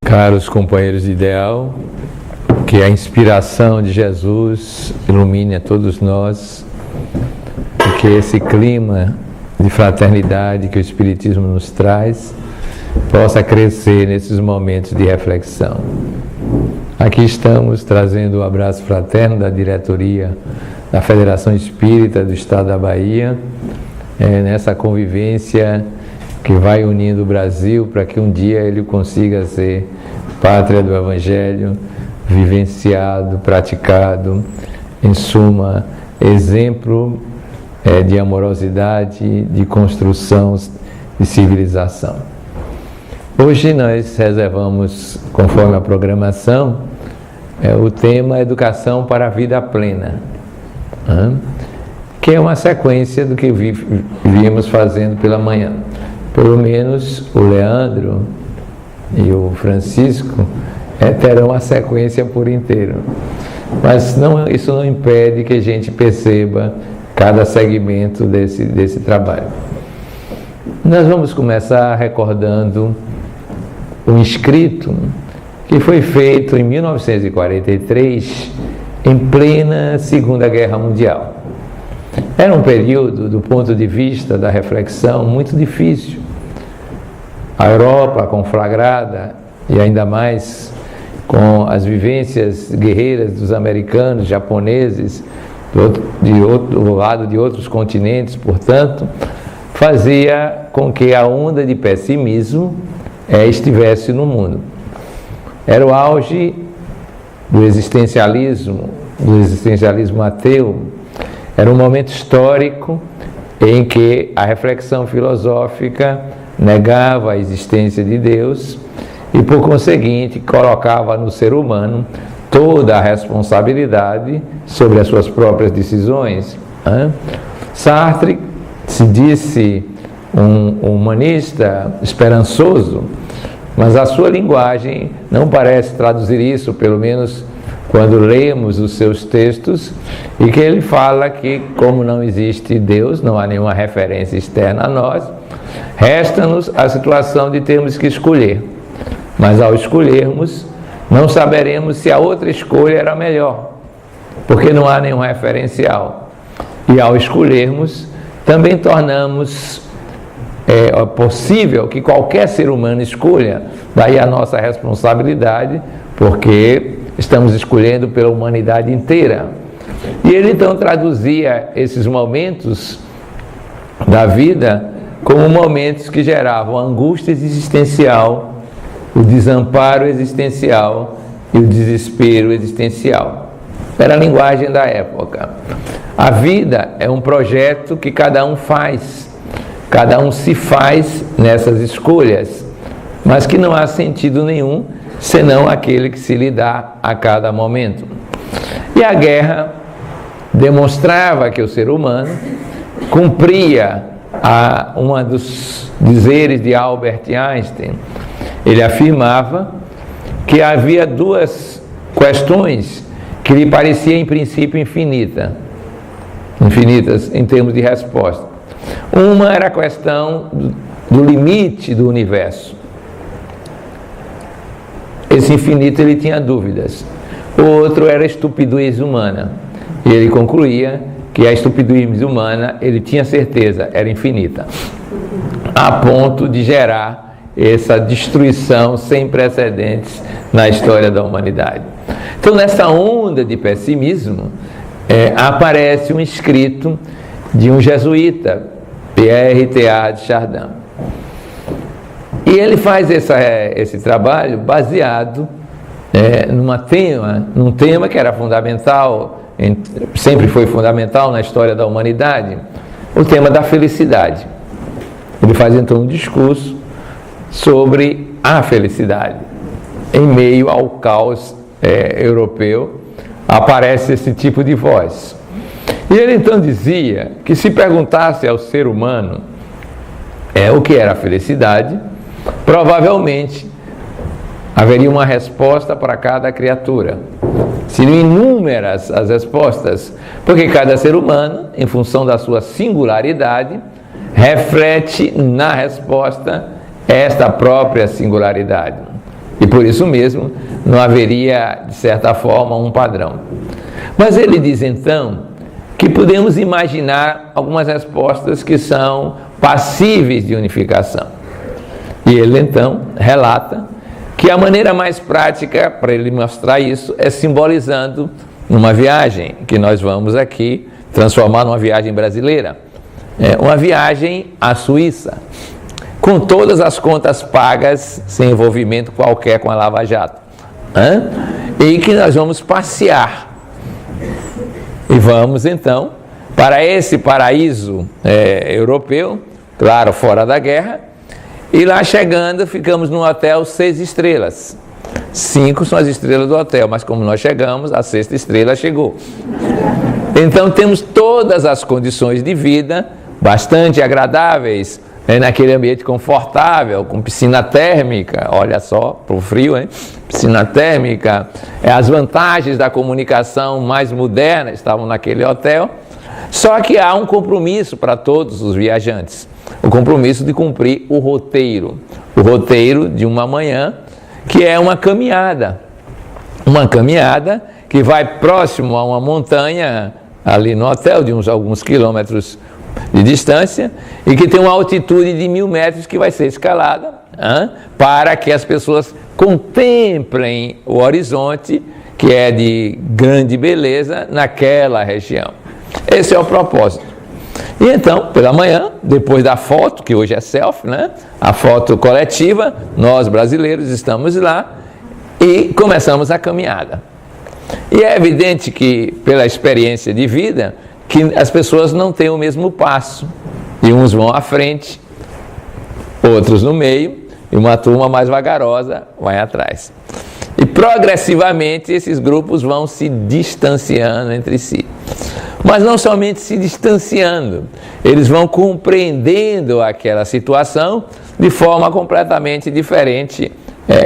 Caros companheiros de ideal, que a inspiração de Jesus ilumine a todos nós e que esse clima de fraternidade que o Espiritismo nos traz possa crescer nesses momentos de reflexão. Aqui estamos trazendo o abraço fraterno da diretoria da Federação Espírita do Estado da Bahia, nessa convivência que vai unindo o Brasil para que um dia ele consiga ser pátria do Evangelho, vivenciado, praticado, em suma, exemplo de amorosidade, de construção, de civilização. Hoje nós reservamos, conforme a programação, o tema Educação para a Vida Plena, que é uma sequência do que vimos fazendo pela manhã. Pelo menos o Leandro e o Francisco terão a sequência por inteiro. Mas isso não impede que a gente perceba cada segmento desse trabalho. Nós vamos começar recordando um escrito que foi feito em 1943, em plena Segunda Guerra Mundial. Era um período, do ponto de vista da reflexão, muito difícil. A Europa conflagrada, e ainda mais com as vivências guerreiras dos americanos, de outro lado de outros continentes, portanto, fazia com que a onda de pessimismo estivesse no mundo. Era o auge do existencialismo ateu. Era um momento histórico em que a reflexão filosófica negava a existência de Deus e, por conseguinte, colocava no ser humano toda a responsabilidade sobre as suas próprias decisões. Sartre se disse um humanista esperançoso, mas a sua linguagem não parece traduzir isso, pelo menos quando lemos os seus textos, e que ele fala que, como não existe Deus, não há nenhuma referência externa a nós, resta-nos a situação de termos que escolher. Mas ao escolhermos, não saberemos se a outra escolha era melhor, porque não há nenhum referencial. E ao escolhermos, também tornamos possível que qualquer ser humano escolha, daí a nossa responsabilidade, porque estamos escolhendo pela humanidade inteira. E ele então traduzia esses momentos da vida como momentos que geravam a angústia existencial, o desamparo existencial e o desespero existencial. Era a linguagem da época. A vida é um projeto que cada um faz, cada um se faz nessas escolhas, mas que não há sentido nenhum senão aquele que se lhe dá a cada momento. E a guerra demonstrava que o ser humano cumpria um dos dizeres de Albert Einstein. Ele afirmava que havia duas questões que lhe pareciam em princípio infinitas em termos de resposta. Uma era a questão do limite do universo. Esse infinito ele tinha dúvidas. O outro era a estupidez humana. E ele concluía que a estupidez humana, ele tinha certeza, era infinita, a ponto de gerar essa destruição sem precedentes na história da humanidade. Então, nessa onda de pessimismo, aparece um escrito de um jesuíta, Pierre Teilhard de Chardin. E ele faz esse trabalho baseado num tema que era fundamental, sempre foi fundamental na história da humanidade, o tema da felicidade. Ele faz então um discurso sobre a felicidade. Em meio ao caos europeu, aparece esse tipo de voz. E ele então dizia que se perguntasse ao ser humano o que era a felicidade, provavelmente haveria uma resposta para cada criatura. Seriam inúmeras as respostas, porque cada ser humano, em função da sua singularidade, reflete na resposta esta própria singularidade. E por isso mesmo não haveria, de certa forma, um padrão. Mas ele diz então que podemos imaginar algumas respostas que são passíveis de unificação. E ele então relata que a maneira mais prática para ele mostrar isso é simbolizando numa viagem que nós vamos aqui transformar numa viagem brasileira. Uma viagem à Suíça, com todas as contas pagas, sem envolvimento qualquer com a Lava Jato. E que nós vamos passear. E vamos então para esse paraíso europeu, claro, fora da guerra, e lá chegando ficamos num hotel 6 estrelas. 5 são as estrelas do hotel, mas como nós chegamos, a 6ª estrela chegou. Então temos todas as condições de vida bastante agradáveis, naquele ambiente confortável, com piscina térmica, olha só, para o frio, hein? Piscina térmica, as vantagens da comunicação mais moderna estavam naquele hotel, só que há um compromisso para todos os viajantes, o compromisso de cumprir o roteiro de uma manhã, que é uma caminhada que vai próximo a uma montanha, ali no hotel, de alguns quilômetros de distância, e que tem uma altitude de 1000 metros que vai ser escalada, para que as pessoas contemplem o horizonte, que é de grande beleza naquela região. Esse é o propósito. E então, pela manhã, depois da foto, que hoje é selfie, a foto coletiva, nós brasileiros estamos lá e começamos a caminhada. E é evidente que, pela experiência de vida, que as pessoas não têm o mesmo passo, e uns vão à frente, outros no meio, e uma turma mais vagarosa vai atrás. E progressivamente esses grupos vão se distanciando entre si. Mas não somente se distanciando, eles vão compreendendo aquela situação de forma completamente diferente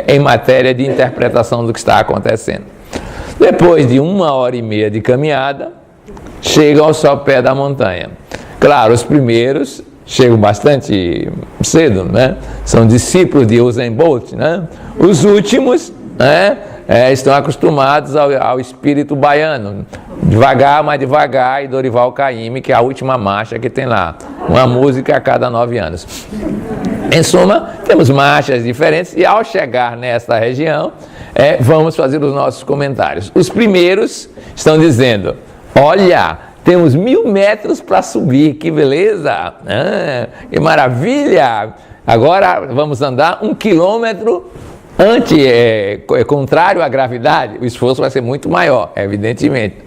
em matéria de interpretação do que está acontecendo. Depois de 1h30 de caminhada, chegam ao sopé da montanha. Claro, os primeiros chegam bastante cedo, são discípulos de Usain Bolt, Os últimos, estão acostumados ao espírito baiano, devagar, mas devagar, e Dorival Caymmi, que é a última marcha que tem lá, uma música a cada 9 anos. Em suma, temos marchas diferentes, e ao chegar nesta região, vamos fazer os nossos comentários. Os primeiros estão dizendo: olha, temos 1000 metros para subir, que beleza, que maravilha, agora vamos andar 1 quilômetro contrário à gravidade, o esforço vai ser muito maior, evidentemente.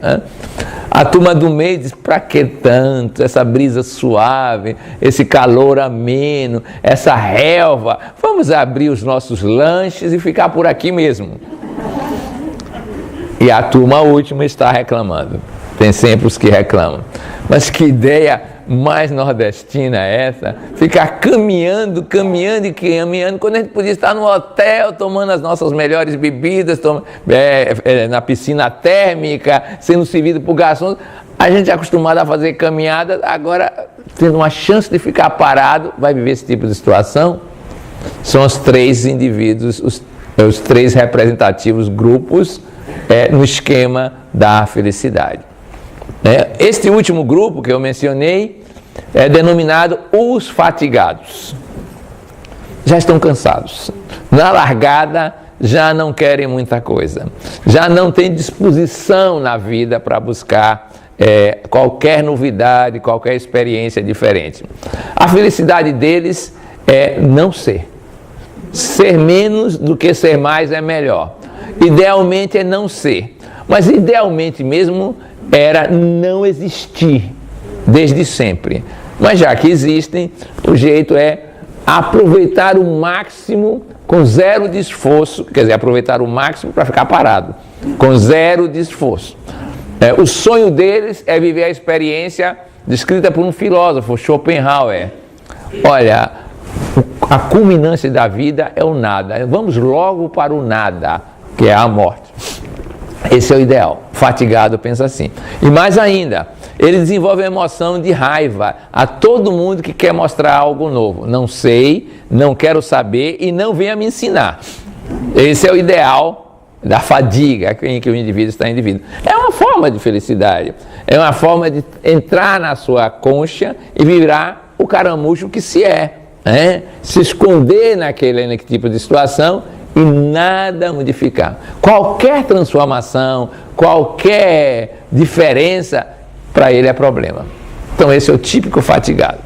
A turma do meio diz: para que tanto, essa brisa suave, esse calor ameno, essa relva, vamos abrir os nossos lanches e ficar por aqui mesmo. E a turma última está reclamando. Tem sempre os que reclamam. Mas que ideia mais nordestina é essa? Ficar caminhando, quando a gente podia estar no hotel tomando as nossas melhores bebidas, na piscina térmica, sendo servido por garçons. A gente é acostumado a fazer caminhada, agora tendo uma chance de ficar parado, vai viver esse tipo de situação? São os 3 indivíduos, os 3 representativos grupos no esquema da felicidade. Este último grupo que eu mencionei é denominado os fatigados. Já estão cansados. Na largada, já não querem muita coisa. Já não têm disposição na vida para buscar qualquer novidade, qualquer experiência diferente. A felicidade deles é não ser. Ser menos do que ser mais é melhor. Idealmente é não ser. Mas idealmente mesmo era não existir desde sempre. Mas já que existem, o jeito é aproveitar o máximo com 0 de esforço, quer dizer, aproveitar o máximo para ficar parado, com 0 de esforço. O sonho deles é viver a experiência descrita por um filósofo, Schopenhauer. Olha, a culminância da vida é o nada. Vamos logo para o nada, que é a morte. Esse é o ideal. Fatigado pensa assim. E mais ainda, ele desenvolve a emoção de raiva a todo mundo que quer mostrar algo novo. Não sei, não quero saber e não venha me ensinar. Esse é o ideal da fadiga em que o indivíduo está indivíduo. É uma forma de felicidade, é uma forma de entrar na sua concha e virar o caramujo que se é, né? Se esconder naquele tipo de situação e nada modificar. Qualquer transformação, qualquer diferença, para ele é problema. Então esse é o típico fatigado.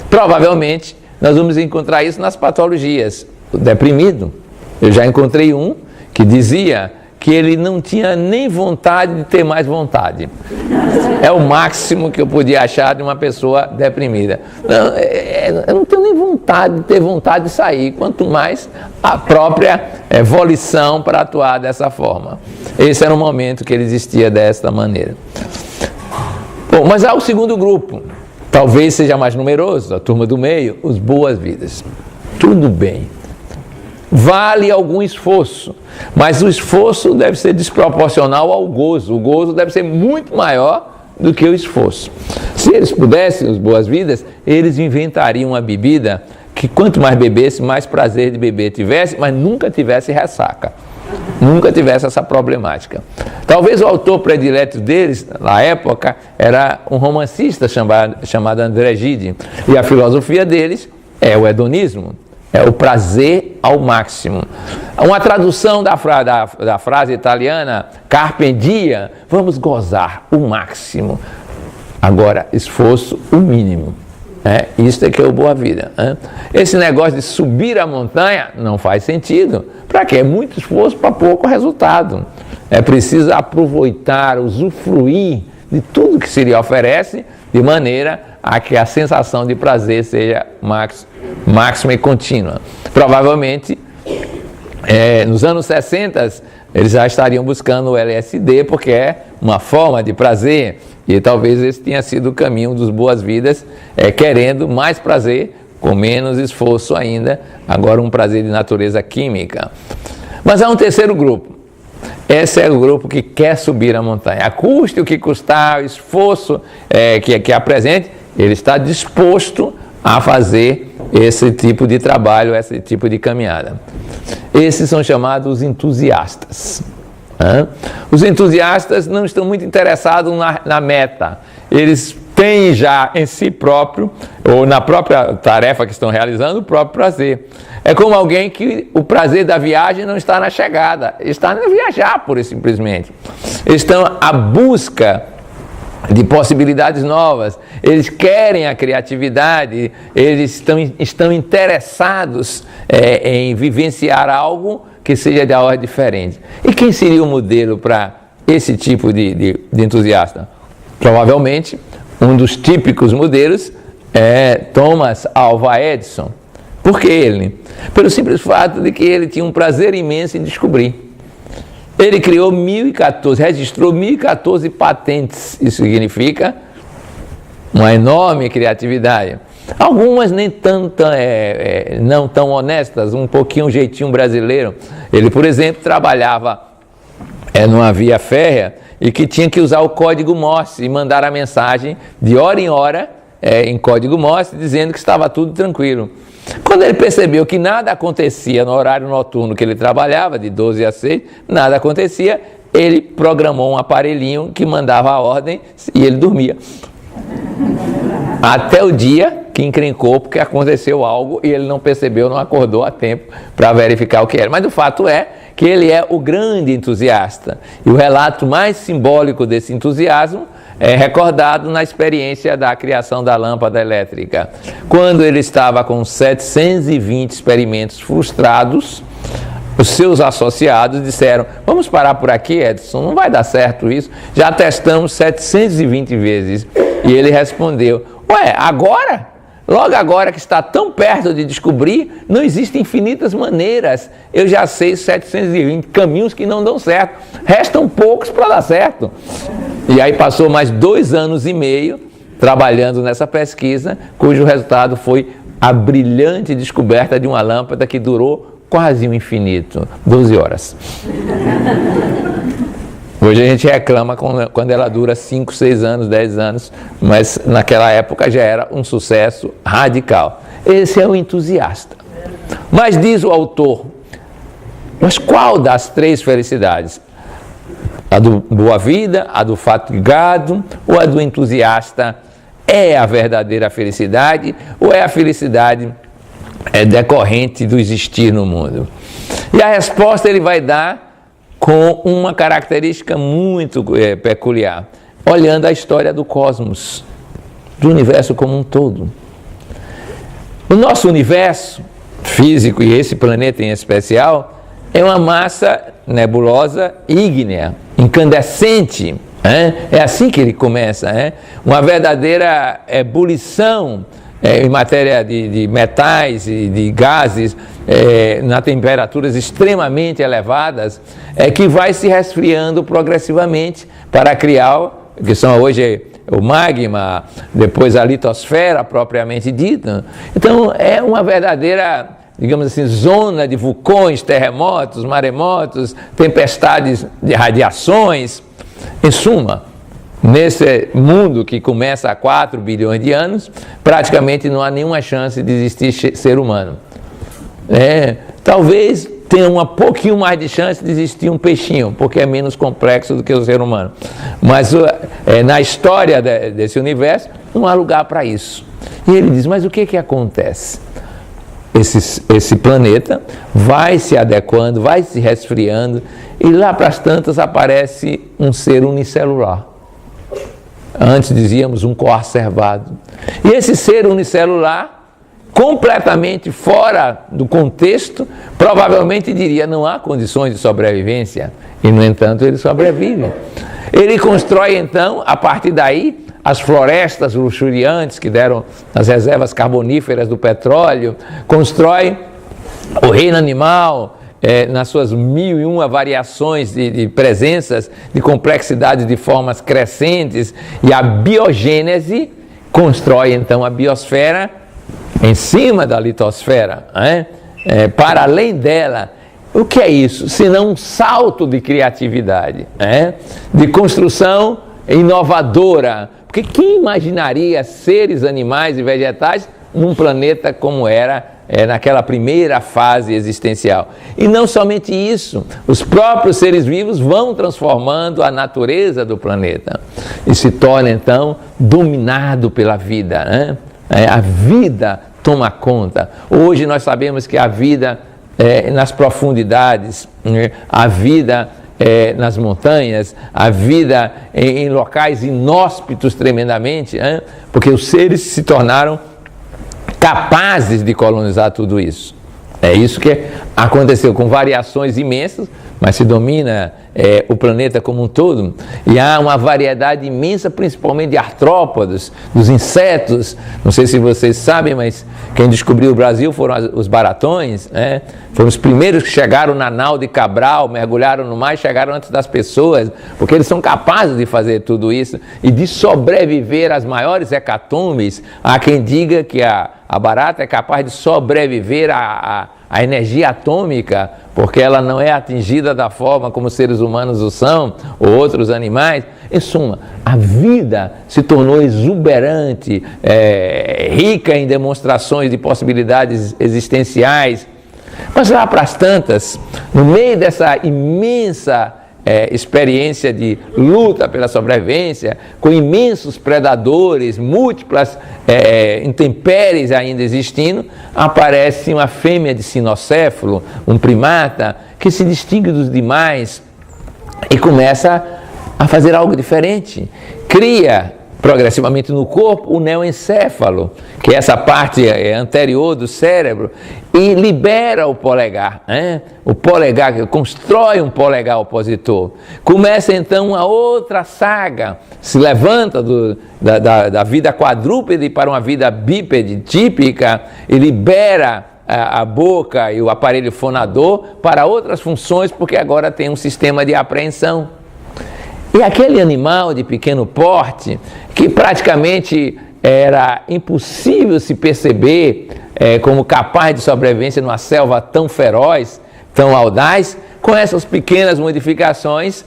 Provavelmente nós vamos encontrar isso nas patologias. O deprimido, eu já encontrei um que dizia que ele não tinha nem vontade de ter mais vontade. É o máximo que eu podia achar de uma pessoa deprimida. Não, eu não tenho nem vontade de ter vontade de sair, quanto mais a própria volição para atuar dessa forma. Esse era o momento que ele existia desta maneira. Bom, mas há o segundo grupo, talvez seja mais numeroso, a turma do meio, os boas-vidas. Tudo bem. Vale algum esforço, mas o esforço deve ser desproporcional ao gozo. O gozo deve ser muito maior do que o esforço. Se eles pudessem, os boas-vidas, eles inventariam uma bebida que quanto mais bebesse, mais prazer de beber tivesse, mas nunca tivesse ressaca. Nunca tivesse essa problemática. Talvez o autor predileto deles, na época, era um romancista chamado André Gide. E a filosofia deles é o hedonismo. É o prazer ao máximo. Uma tradução da frase italiana, carpe diem, vamos gozar o máximo. Agora, esforço o mínimo. Isso é que é o boa vida. Esse negócio de subir a montanha não faz sentido. Para quê? É muito esforço para pouco resultado. É preciso aproveitar, usufruir de tudo que se lhe oferece, de maneira a que a sensação de prazer seja máxima e contínua. Provavelmente, nos anos 60, eles já estariam buscando o LSD, porque é uma forma de prazer, e talvez esse tenha sido o caminho dos boas-vidas, querendo mais prazer, com menos esforço ainda, agora um prazer de natureza química. Mas há um terceiro grupo. Esse é o grupo que quer subir a montanha. Custe o que custar, o esforço que apresente, ele está disposto a fazer esse tipo de trabalho, esse tipo de caminhada. Esses são chamados entusiastas. Os entusiastas não estão muito interessados na meta. Eles têm já em si próprio, ou na própria tarefa que estão realizando, o próprio prazer. É como alguém que o prazer da viagem não está na chegada, está no viajar, pura e simplesmente. Eles estão à busca de possibilidades novas, eles querem a criatividade, eles estão interessados em vivenciar algo que seja de ordem diferente. E quem seria o modelo para esse tipo de entusiasta? Provavelmente, um dos típicos modelos é Thomas Alva Edison. Por que ele? Pelo simples fato de que ele tinha um prazer imenso em descobrir. Ele criou 1014, registrou 1014 patentes. Isso significa uma enorme criatividade. Algumas nem tanto, não tão honestas, um pouquinho um jeitinho brasileiro. Ele, por exemplo, trabalhava numa via férrea e que tinha que usar o código Morse e mandar a mensagem de hora em hora em código Morse dizendo que estava tudo tranquilo. Quando ele percebeu que nada acontecia no horário noturno que ele trabalhava, de 12 a 6, nada acontecia, ele programou um aparelhinho que mandava a ordem e ele dormia. Até o dia que encrencou porque aconteceu algo e ele não percebeu, não acordou a tempo para verificar o que era. Mas o fato é que ele é o grande entusiasta. E o relato mais simbólico desse entusiasmo é recordado na experiência da criação da lâmpada elétrica. Quando ele estava com 720 experimentos frustrados, os seus associados disseram: vamos parar por aqui, Edison, não vai dar certo isso, já testamos 720 vezes. E ele respondeu: ué, agora? Logo agora que está tão perto de descobrir, não existem infinitas maneiras. Eu já sei 720 caminhos que não dão certo. Restam poucos para dar certo. E aí passou mais 2 anos e meio trabalhando nessa pesquisa, cujo resultado foi a brilhante descoberta de uma lâmpada que durou quase um infinito, 12 horas. Hoje a gente reclama quando ela dura 5, 6 anos, 10 anos, mas naquela época já era um sucesso radical. Esse é o entusiasta. Mas diz o autor, Mas qual das três felicidades? A do boa-vida, a do fatigado ou a do entusiasta é a verdadeira felicidade ou é a felicidade decorrente do existir no mundo? E a resposta ele vai dar com uma característica muito peculiar, olhando a história do cosmos, do universo como um todo. O nosso universo físico, e esse planeta em especial, é uma massa nebulosa ígnea, incandescente. É assim que ele começa, uma verdadeira ebulição em matéria de metais e de gases, na temperaturas extremamente elevadas, que vai se resfriando progressivamente para criar, que são hoje o magma, depois a litosfera propriamente dita. Então é uma verdadeira, digamos assim, zona de vulcões, terremotos, maremotos, tempestades de radiações. Em suma, nesse mundo que começa há 4 bilhões de anos, praticamente não há nenhuma chance de existir ser humano. Talvez tenha um pouquinho mais de chance de existir um peixinho, porque é menos complexo do que o ser humano. Mas na história desse universo, não há lugar para isso. E ele diz, mas o que acontece? Esse planeta vai se adequando, vai se resfriando, e lá para as tantas aparece um ser unicelular. Antes dizíamos um coacervado. E esse ser unicelular, completamente fora do contexto, provavelmente diria, não há condições de sobrevivência. E, no entanto, ele sobrevive. Ele constrói, então, a partir daí, as florestas luxuriantes que deram as reservas carboníferas do petróleo, constrói o reino animal, nas suas 1001 variações de presenças, de complexidade de formas crescentes, e a biogênese constrói então a biosfera em cima da litosfera, para além dela. O que é isso? Senão um salto de criatividade, de construção inovadora. Porque quem imaginaria seres animais e vegetais num planeta como era naquela primeira fase existencial? E não somente isso, os próprios seres vivos vão transformando a natureza do planeta e se torna então dominado pela vida, a vida toma conta. Hoje nós sabemos que a vida nas profundidades, a vida nas montanhas, a vida em locais inóspitos tremendamente, porque os seres se tornaram capazes de colonizar tudo isso. É isso que aconteceu, com variações imensas, mas se domina o planeta como um todo, e há uma variedade imensa, principalmente de artrópodes, dos insetos. Não sei se vocês sabem, mas quem descobriu o Brasil foram os baratões, foram os primeiros que chegaram na nau de Cabral, mergulharam no mar e chegaram antes das pessoas, porque eles são capazes de fazer tudo isso e de sobreviver às maiores hecatombes. Há quem diga que a barata é capaz de sobreviver à energia atômica, porque ela não é atingida da forma como os seres humanos o são, ou outros animais. Em suma, a vida se tornou exuberante, rica em demonstrações de possibilidades existenciais. Mas lá para as tantas, no meio dessa imensa experiência de luta pela sobrevivência, com imensos predadores, múltiplas intempéries ainda existindo, aparece uma fêmea de cinocéfalo, um primata, que se distingue dos demais e começa a fazer algo diferente. Cria progressivamente no corpo o neoencéfalo, que é essa parte anterior do cérebro, e libera o polegar, o polegar, constrói um polegar opositor. Começa então uma outra saga, se levanta da vida quadrúpede para uma vida bípede típica e libera a boca e o aparelho fonador para outras funções, porque agora tem um sistema de apreensão. E aquele animal de pequeno porte, que praticamente era impossível se perceber como capaz de sobrevivência numa selva tão feroz, tão audaz, com essas pequenas modificações,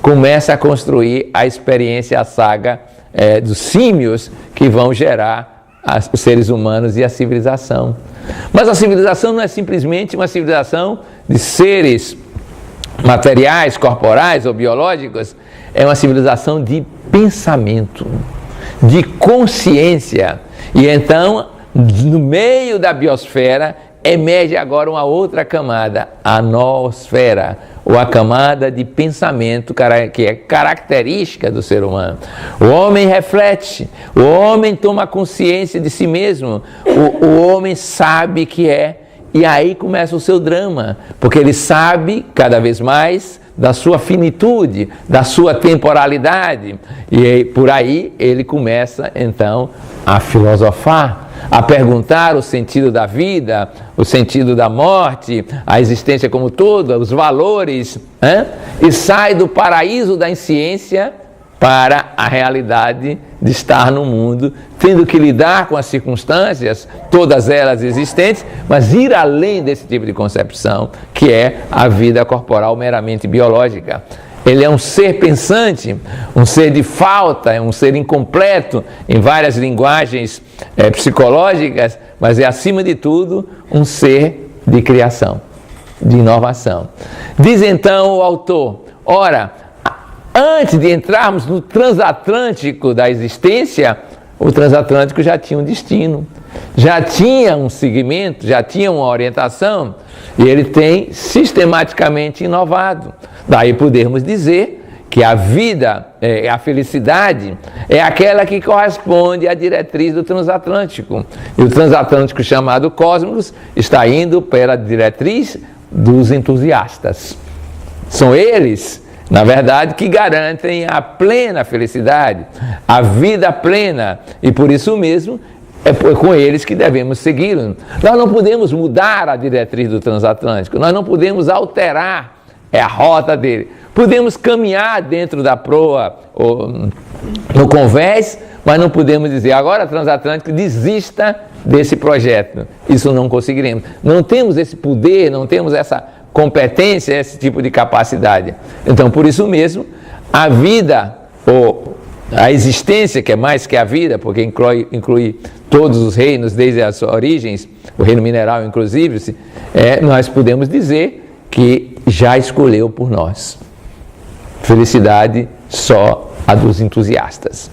começa a construir a experiência, a saga dos símios, que vão gerar os seres humanos e a civilização. Mas a civilização não é simplesmente uma civilização de seres materiais, corporais ou biológicos, é uma civilização de pensamento, de consciência. E então, no meio da biosfera, emerge agora uma outra camada, a noosfera, ou a camada de pensamento que é característica do ser humano. O homem reflete, o homem toma consciência de si mesmo, o homem sabe que é, e aí começa o seu drama, porque ele sabe cada vez mais da sua finitude, da sua temporalidade, e por aí ele começa então a filosofar, a perguntar o sentido da vida, o sentido da morte, a existência como toda, os valores, e sai do paraíso da ciência para a realidade de estar no mundo, tendo que lidar com as circunstâncias, todas elas existentes, mas ir além desse tipo de concepção, que é a vida corporal meramente biológica. Ele é um ser pensante, um ser de falta, é um ser incompleto em várias linguagens psicológicas, mas é, acima de tudo, um ser de criação, de inovação. Diz então o autor, ora, antes de entrarmos no transatlântico da existência, o transatlântico já tinha um destino, já tinha um segmento, já tinha uma orientação, e ele tem sistematicamente inovado. Daí podemos dizer que a vida, a felicidade, é aquela que corresponde à diretriz do transatlântico. E o transatlântico chamado Cosmos está indo pela diretriz dos entusiastas. São eles, na verdade, que garantem a plena felicidade, a vida plena, e por isso mesmo é com eles que devemos seguir. Nós não podemos mudar a diretriz do transatlântico, nós não podemos alterar a rota dele. Podemos caminhar dentro da proa ou no convés, mas não podemos dizer, agora transatlântico, desista desse projeto. Isso não conseguiremos. Não temos esse poder, não temos essa competência, esse tipo de capacidade. Então, por isso mesmo, a vida, ou a existência, que é mais que a vida, porque inclui todos os reinos, desde as origens, o reino mineral inclusive, nós podemos dizer que já escolheu por nós. Felicidade só a dos entusiastas.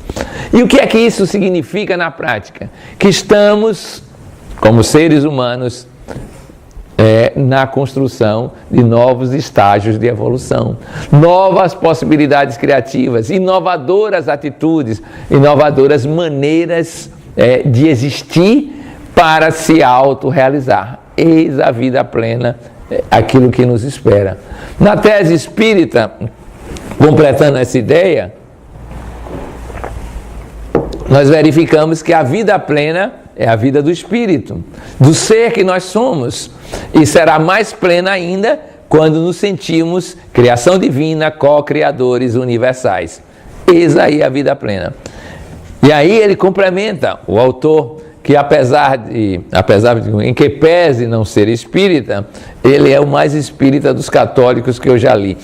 E o que é que isso significa na prática? Que estamos, como seres humanos, na construção de novos estágios de evolução, novas possibilidades criativas, inovadoras atitudes, inovadoras maneiras de existir para se autorrealizar. Eis a vida plena, aquilo que nos espera. Na tese espírita, completando essa ideia, nós verificamos que a vida plena é a vida do espírito, do ser que nós somos, e será mais plena ainda quando nos sentimos criação divina, co-criadores universais. Eis aí a vida plena. E aí ele complementa, o autor, que apesar de em que pese não ser espírita, ele é o mais espírita dos católicos que eu já li.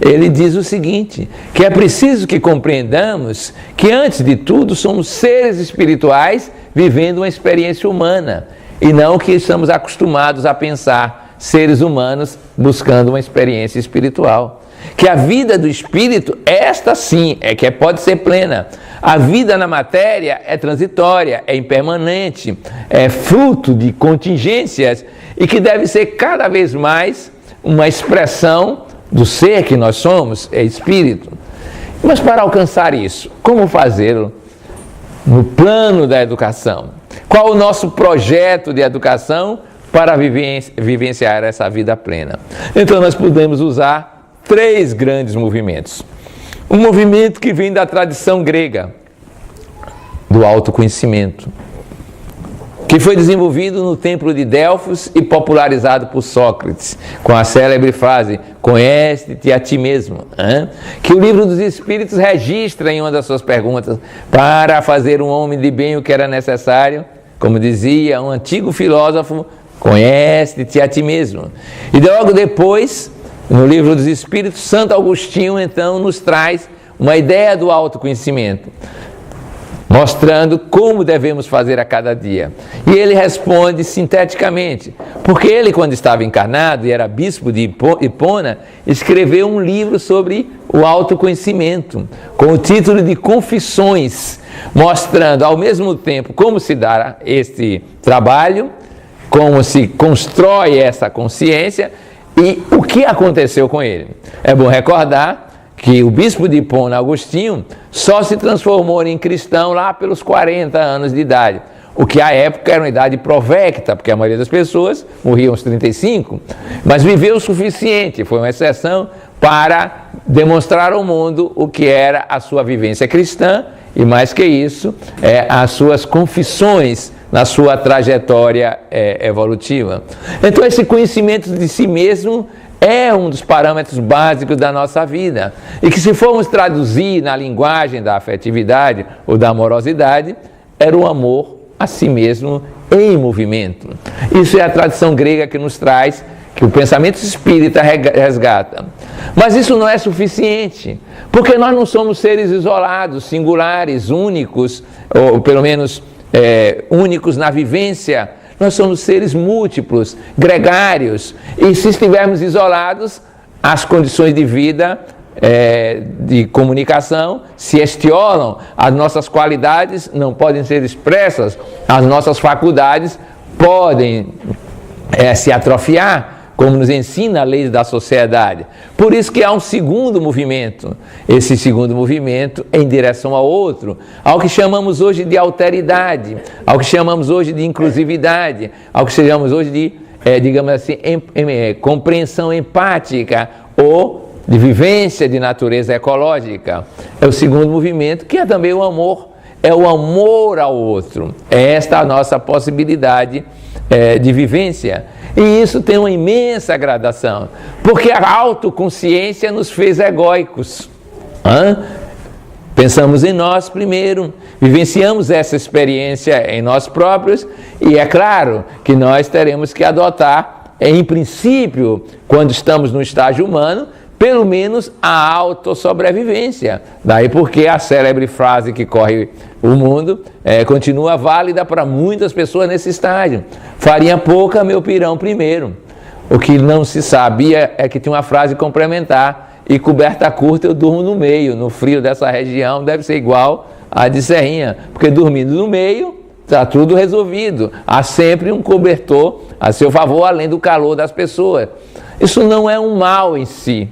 Ele diz o seguinte, que é preciso que compreendamos que antes de tudo somos seres espirituais vivendo uma experiência humana, e não que estamos acostumados a pensar seres humanos buscando uma experiência espiritual. Que a vida do espírito, esta sim, que pode ser plena. A vida na matéria é transitória, é impermanente, é fruto de contingências e que deve ser cada vez mais uma expressão do ser que nós somos, é espírito. Mas para alcançar isso, como fazê-lo no plano da educação? Qual o nosso projeto de educação para vivenciar essa vida plena? Então nós podemos usar 3 grandes movimentos. Um movimento que vem da tradição grega, do autoconhecimento, que foi desenvolvido no templo de Delfos e popularizado por Sócrates, com a célebre frase, conhece-te a ti mesmo, que o Livro dos Espíritos registra em uma das suas perguntas, para fazer um homem de bem o que era necessário, como dizia um antigo filósofo, conhece-te a ti mesmo. E logo depois, no Livro dos Espíritos, Santo Agostinho, então, nos traz uma ideia do autoconhecimento. mostrando como devemos fazer a cada dia. E ele responde sinteticamente, porque ele, quando estava encarnado e era bispo de Hipona, escreveu um livro sobre o autoconhecimento, com o título de Confissões, mostrando ao mesmo tempo como se dá este trabalho, como se constrói essa consciência e o que aconteceu com ele. É bom recordar que o bispo de Hipona, Agostinho, só se transformou em cristão lá pelos 40 anos de idade, o que à época era uma idade provecta, porque a maioria das pessoas morriam aos 35, mas viveu o suficiente, foi uma exceção para demonstrar ao mundo o que era a sua vivência cristã e, mais que isso, as suas confissões na sua trajetória evolutiva. Então, esse conhecimento de si mesmo é um dos parâmetros básicos da nossa vida e que, se formos traduzir na linguagem da afetividade ou da amorosidade, era o amor a si mesmo em movimento. Isso é a tradição grega que nos traz, que o pensamento espírita resgata. Mas isso não é suficiente, porque nós não somos seres isolados, singulares, únicos, ou pelo menos únicos na vivência. Nós somos seres múltiplos, gregários, e se estivermos isolados, as condições de vida, de comunicação, se estiolam, as nossas qualidades não podem ser expressas, as nossas faculdades podem se atrofiar, como nos ensina a lei da sociedade. Por isso que há um segundo movimento. Esse segundo movimento é em direção ao outro, ao que chamamos hoje de alteridade, ao que chamamos hoje de inclusividade, ao que chamamos hoje de, digamos assim, compreensão empática ou de vivência de natureza ecológica. É o segundo movimento, que é também o amor. É o amor ao outro. É esta a nossa possibilidade de vivência. E isso tem uma imensa gradação, porque a autoconsciência nos fez egóicos. Pensamos em nós primeiro, vivenciamos essa experiência em nós próprios, e é claro que nós teremos que adotar, em princípio, quando estamos no estágio humano, pelo menos a autossobrevivência. Daí porque a célebre frase que corre o mundo continua válida para muitas pessoas nesse estágio: farinha pouca, meu pirão primeiro. O que não se sabia é que tinha uma frase complementar: e coberta curta eu durmo no meio. No frio dessa região deve ser igual a de Serrinha, porque dormindo no meio está tudo resolvido. Há sempre um cobertor a seu favor, além do calor das pessoas. Isso não é um mal em si,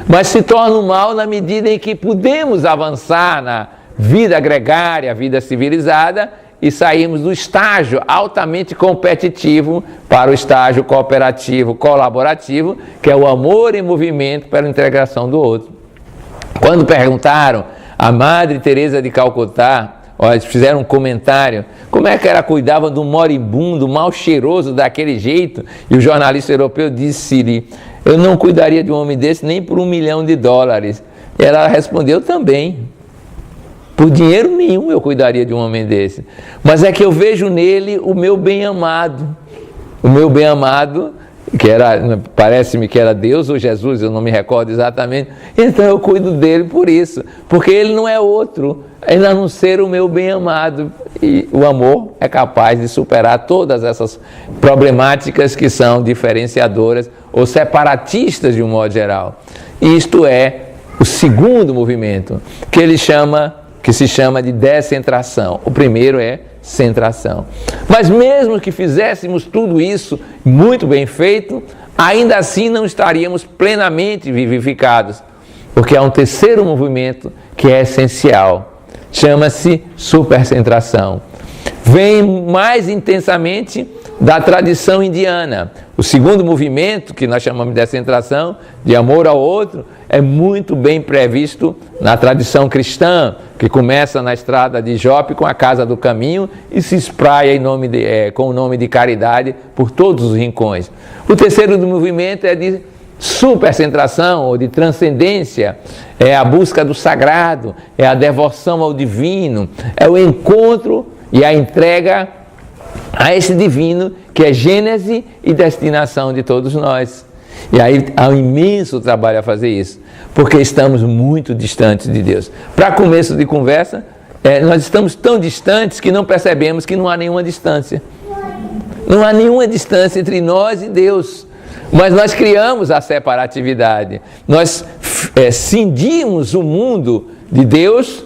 mas se torna um mal na medida em que podemos avançar na vida gregária, vida civilizada, e sairmos do estágio altamente competitivo para o estágio cooperativo, colaborativo, que é o amor em movimento pela integração do outro. Quando perguntaram a Madre Teresa de Calcutá, eles fizeram um comentário, como é que ela cuidava de um moribundo, mal cheiroso daquele jeito, e o jornalista europeu disse-lhe: eu não cuidaria de um homem desse nem por $1 milhão. E ela respondeu: também, por dinheiro nenhum eu cuidaria de um homem desse, mas é que eu vejo nele o meu bem-amado, que era, parece-me que era Deus ou Jesus, eu não me recordo exatamente, então eu cuido dele por isso, porque ele não é outro, ainda não ser o meu bem-amado, e o amor é capaz de superar todas essas problemáticas que são diferenciadoras ou separatistas de um modo geral. Isto é o segundo movimento, que se chama de descentração. O primeiro é centração. Mas mesmo que fizéssemos tudo isso muito bem feito, ainda assim não estaríamos plenamente vivificados, porque há um terceiro movimento que é essencial, chama-se supercentração. Vem mais intensamente da tradição indiana. O segundo movimento, que nós chamamos de descentração, de amor ao outro, é muito bem previsto na tradição cristã, que começa na estrada de Jope com a Casa do Caminho e se espraia com o nome de caridade por todos os rincões. O terceiro movimento é de supercentração ou de transcendência, é a busca do sagrado, é a devoção ao divino, é o encontro e a entrega a esse divino que é gênese e destinação de todos nós. E aí há um imenso trabalho a fazer isso, porque estamos muito distantes de Deus. Para começo de conversa, nós estamos tão distantes que não percebemos que não há nenhuma distância. Não há nenhuma distância entre nós e Deus. Mas nós criamos a separatividade. Nós cindimos o mundo de Deus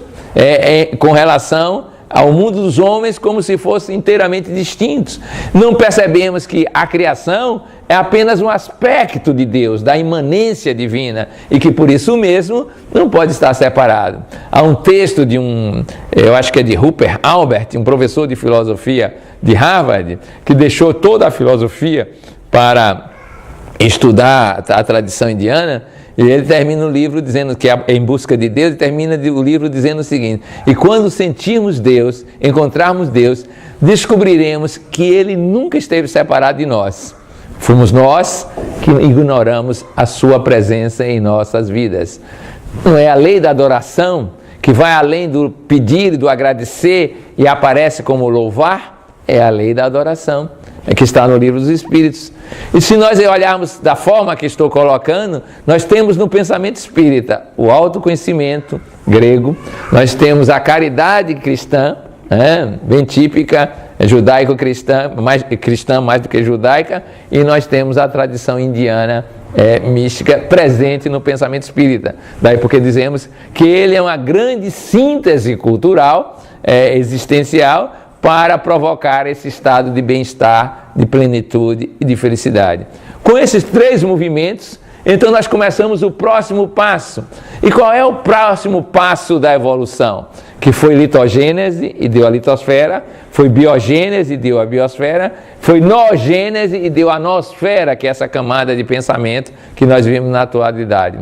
com relação ao mundo dos homens como se fossem inteiramente distintos. Não percebemos que a criação é apenas um aspecto de Deus, da imanência divina, e que por isso mesmo não pode estar separado. Há um texto de eu acho que é de Rupert Albert, um professor de filosofia de Harvard, que deixou toda a filosofia para estudar a tradição indiana, e ele termina o livro dizendo que é em busca de Deus, e termina o livro dizendo o seguinte: e quando sentirmos Deus, encontrarmos Deus, descobriremos que Ele nunca esteve separado de nós. Fomos nós que ignoramos a Sua presença em nossas vidas. Não é a lei da adoração, que vai além do pedir e do agradecer e aparece como louvar? É a lei da adoração, que está no Livro dos Espíritos. E se nós olharmos da forma que estou colocando, nós temos no pensamento espírita o autoconhecimento grego, nós temos a caridade cristã, bem típica, judaico-cristã, cristã mais do que judaica, e nós temos a tradição indiana mística presente no pensamento espírita. Daí porque dizemos que ele é uma grande síntese cultural, existencial, para provocar esse estado de bem-estar, de plenitude e de felicidade. Com esses três movimentos, então nós começamos o próximo passo. E qual é o próximo passo da evolução? Que foi litogênese e deu a litosfera, foi biogênese e deu a biosfera, foi noogênese e deu a nosfera, que é essa camada de pensamento que nós vimos na atualidade.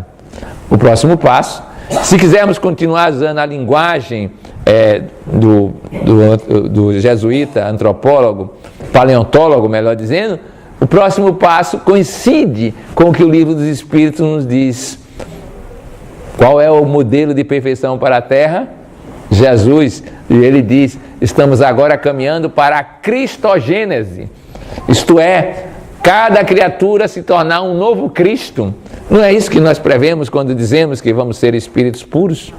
O próximo passo, se quisermos continuar usando a linguagem do jesuíta, antropólogo, paleontólogo, melhor dizendo, o próximo passo coincide com o que o Livro dos Espíritos nos diz. Qual é o modelo de perfeição para a Terra? Jesus. E ele diz: estamos agora caminhando para a cristogênese. Isto é, cada criatura se tornar um novo Cristo. Não é isso que nós prevemos quando dizemos que vamos ser espíritos puros?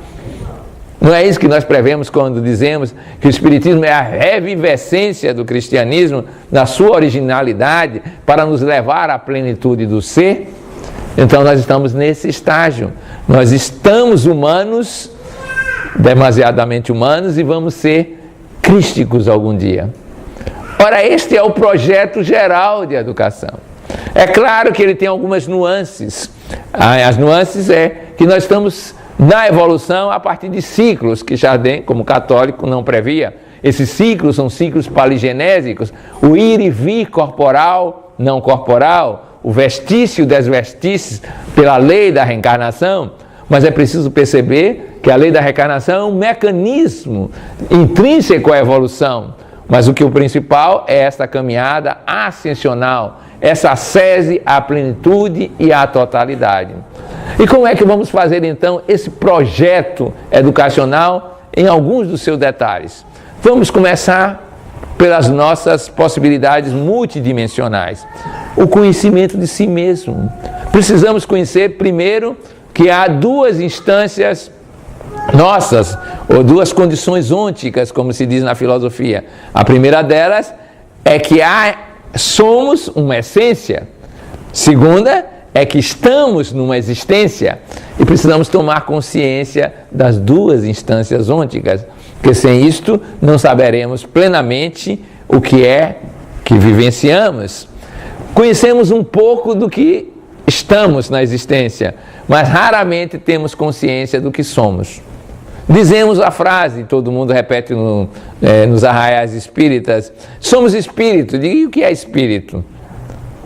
Não é isso que nós prevemos quando dizemos que o Espiritismo é a revivescência do cristianismo na sua originalidade para nos levar à plenitude do ser? Então nós estamos nesse estágio. Nós estamos humanos, demasiadamente humanos, e vamos ser crísticos algum dia. Ora, este é o projeto geral de educação. É claro que ele tem algumas nuances. As nuances é que nós estamos na evolução a partir de ciclos que Chardin, como católico, não previa. Esses ciclos são ciclos paligenésicos, o ir e vir corporal, não corporal, o vestício e desvestício pela lei da reencarnação. Mas é preciso perceber que a lei da reencarnação é um mecanismo intrínseco à evolução. Mas o principal é esta caminhada ascensional, essa ascese à plenitude e à totalidade. E como é que vamos fazer então esse projeto educacional em alguns dos seus detalhes? Vamos começar pelas nossas possibilidades multidimensionais. O conhecimento de si mesmo. Precisamos conhecer primeiro que há duas instâncias nossas, ou duas condições ônticas, como se diz na filosofia. A primeira delas é que somos uma essência. Segunda é que estamos numa existência, e precisamos tomar consciência das duas instâncias ônticas, porque sem isto não saberemos plenamente o que é que vivenciamos. Conhecemos um pouco do que estamos na existência, mas raramente temos consciência do que somos. Dizemos a frase, todo mundo repete nos arraiais espíritas: somos espírito. E o que é espírito?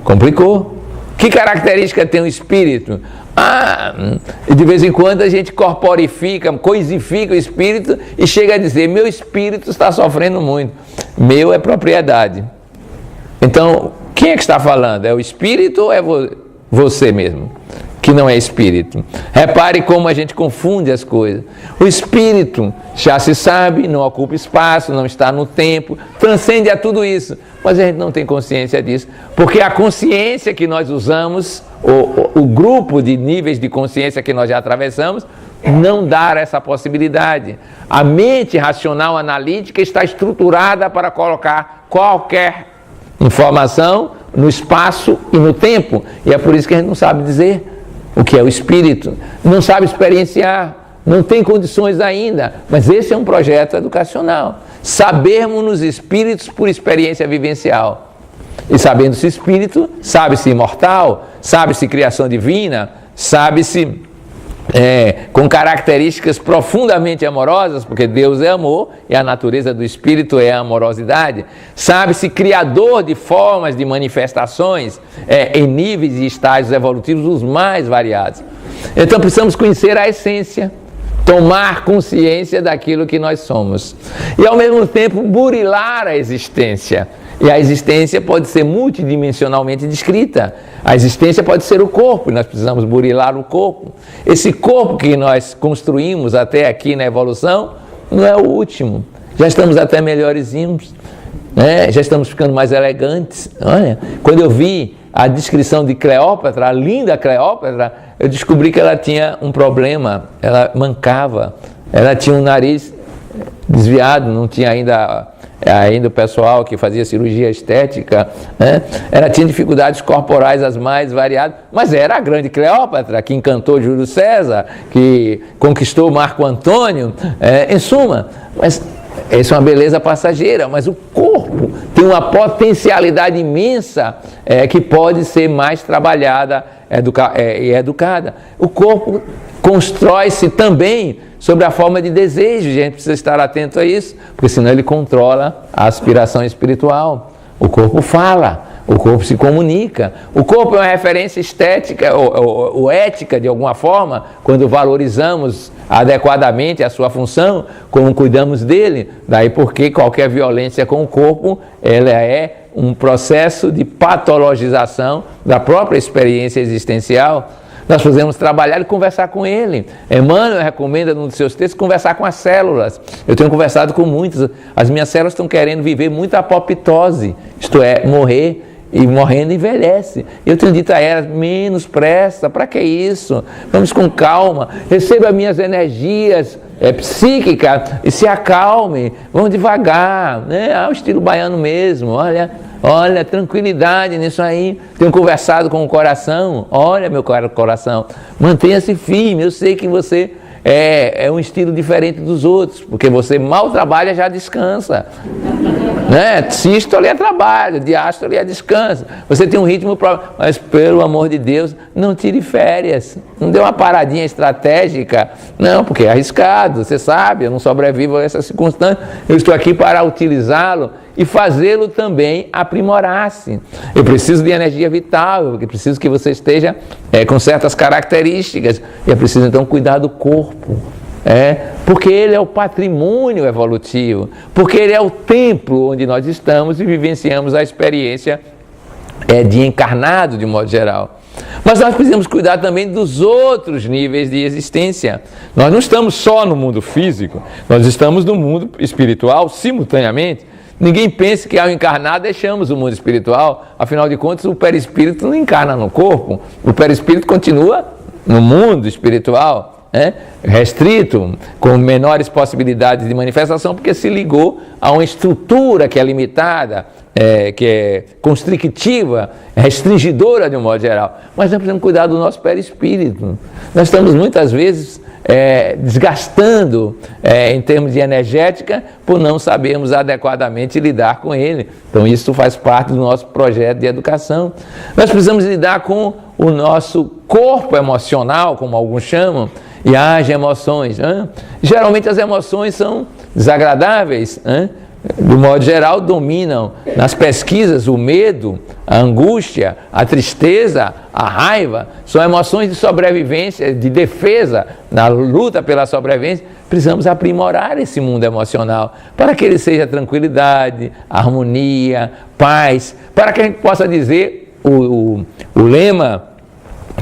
Complicou. Que característica tem o espírito? De vez em quando a gente corporifica, coisifica o espírito e chega a dizer: meu espírito está sofrendo muito. Meu é propriedade. Então, quem é que está falando? É o espírito ou é você mesmo, que não é espírito? Repare como a gente confunde as coisas. O espírito já se sabe, não ocupa espaço, não está no tempo, transcende a tudo isso, mas a gente não tem consciência disso, porque a consciência que nós usamos, o grupo de níveis de consciência que nós já atravessamos, não dar essa possibilidade. A mente racional analítica está estruturada para colocar qualquer informação no espaço e no tempo. E é por isso que a gente não sabe dizer o que é o espírito, não sabe experienciar, não tem condições ainda. Mas esse é um projeto educacional. Sabermos nos espíritos por experiência vivencial. E sabendo-se espírito, sabe-se imortal, sabe-se criação divina, sabe-se com características profundamente amorosas, porque Deus é amor e a natureza do espírito é a amorosidade. Sabe-se criador de formas de manifestações em níveis e estágios evolutivos os mais variados. Então precisamos conhecer a essência, tomar consciência daquilo que nós somos e ao mesmo tempo burilar a existência. E a existência pode ser multidimensionalmente descrita. A existência pode ser o corpo, e nós precisamos burilar o corpo. Esse corpo que nós construímos até aqui na evolução não é o último. Já estamos até melhorzinhos, né? Já estamos ficando mais elegantes. Olha, quando eu vi a descrição de Cleópatra, a linda Cleópatra, eu descobri que ela tinha um problema, ela mancava, ela tinha um nariz desviado, não tinha ainda o pessoal que fazia cirurgia estética, né? Ela tinha dificuldades corporais as mais variadas, mas era a grande Cleópatra, que encantou Júlio César, que conquistou Marco Antônio, em suma. Mas essa é uma beleza passageira, mas o corpo tem uma potencialidade imensa que pode ser mais trabalhada e educada. O corpo constrói-se também sobre a forma de desejo, a gente precisa estar atento a isso, porque senão ele controla a aspiração espiritual. O corpo fala, o corpo se comunica, o corpo é uma referência estética ou ética de alguma forma, quando valorizamos adequadamente a sua função, como cuidamos dele. Daí porque qualquer violência com o corpo, ela é um processo de patologização da própria experiência existencial. Nós podemos trabalhar e conversar com ele. Emmanuel recomenda num dos seus textos conversar com as células. Eu tenho conversado com muitas. As minhas células estão querendo viver muito apoptose, isto é, morrer, e morrendo envelhece. Eu tenho dito a elas, menos pressa, para que isso? Vamos com calma, receba minhas energias psíquicas e se acalme, vamos devagar, né? O estilo baiano mesmo, olha, tranquilidade nisso aí. Tenho conversado com o coração. Olha, meu coração, mantenha-se firme. Eu sei que você é um estilo diferente dos outros, porque você mal trabalha, já descansa, né? Sístole é trabalho, diástole é descanso. Você tem um ritmo próprio, mas pelo amor de Deus, não tire férias, não dê uma paradinha estratégica, não, porque é arriscado, você sabe, eu não sobrevivo a essa circunstância, eu estou aqui para utilizá-lo e fazê-lo também aprimorar-se. Eu preciso de energia vital, eu preciso que você esteja com certas características, e é preciso então cuidar do corpo, porque ele é o patrimônio evolutivo, porque ele é o templo onde nós estamos e vivenciamos a experiência de encarnado de modo geral. Mas nós precisamos cuidar também dos outros níveis de existência. Nós não estamos só no mundo físico, nós estamos no mundo espiritual simultaneamente. Ninguém pense que ao encarnar deixamos o mundo espiritual, afinal de contas o perispírito não encarna no corpo, o perispírito continua no mundo espiritual, restrito, com menores possibilidades de manifestação, porque se ligou a uma estrutura que é limitada, que é constrictiva, restringidora de um modo geral. Mas nós precisamos cuidar do nosso perispírito. Nós estamos muitas vezes desgastando em termos de energética por não sabermos adequadamente lidar com ele. Então isso faz parte do nosso projeto de educação. Nós precisamos lidar com o nosso corpo emocional, como alguns chamam, e age emoções. Geralmente as emoções são desagradáveis, do modo geral, dominam nas pesquisas o medo, a angústia, a tristeza, a raiva. São emoções de sobrevivência, de defesa, na luta pela sobrevivência. Precisamos aprimorar esse mundo emocional para que ele seja tranquilidade, harmonia, paz, para que a gente possa dizer o lema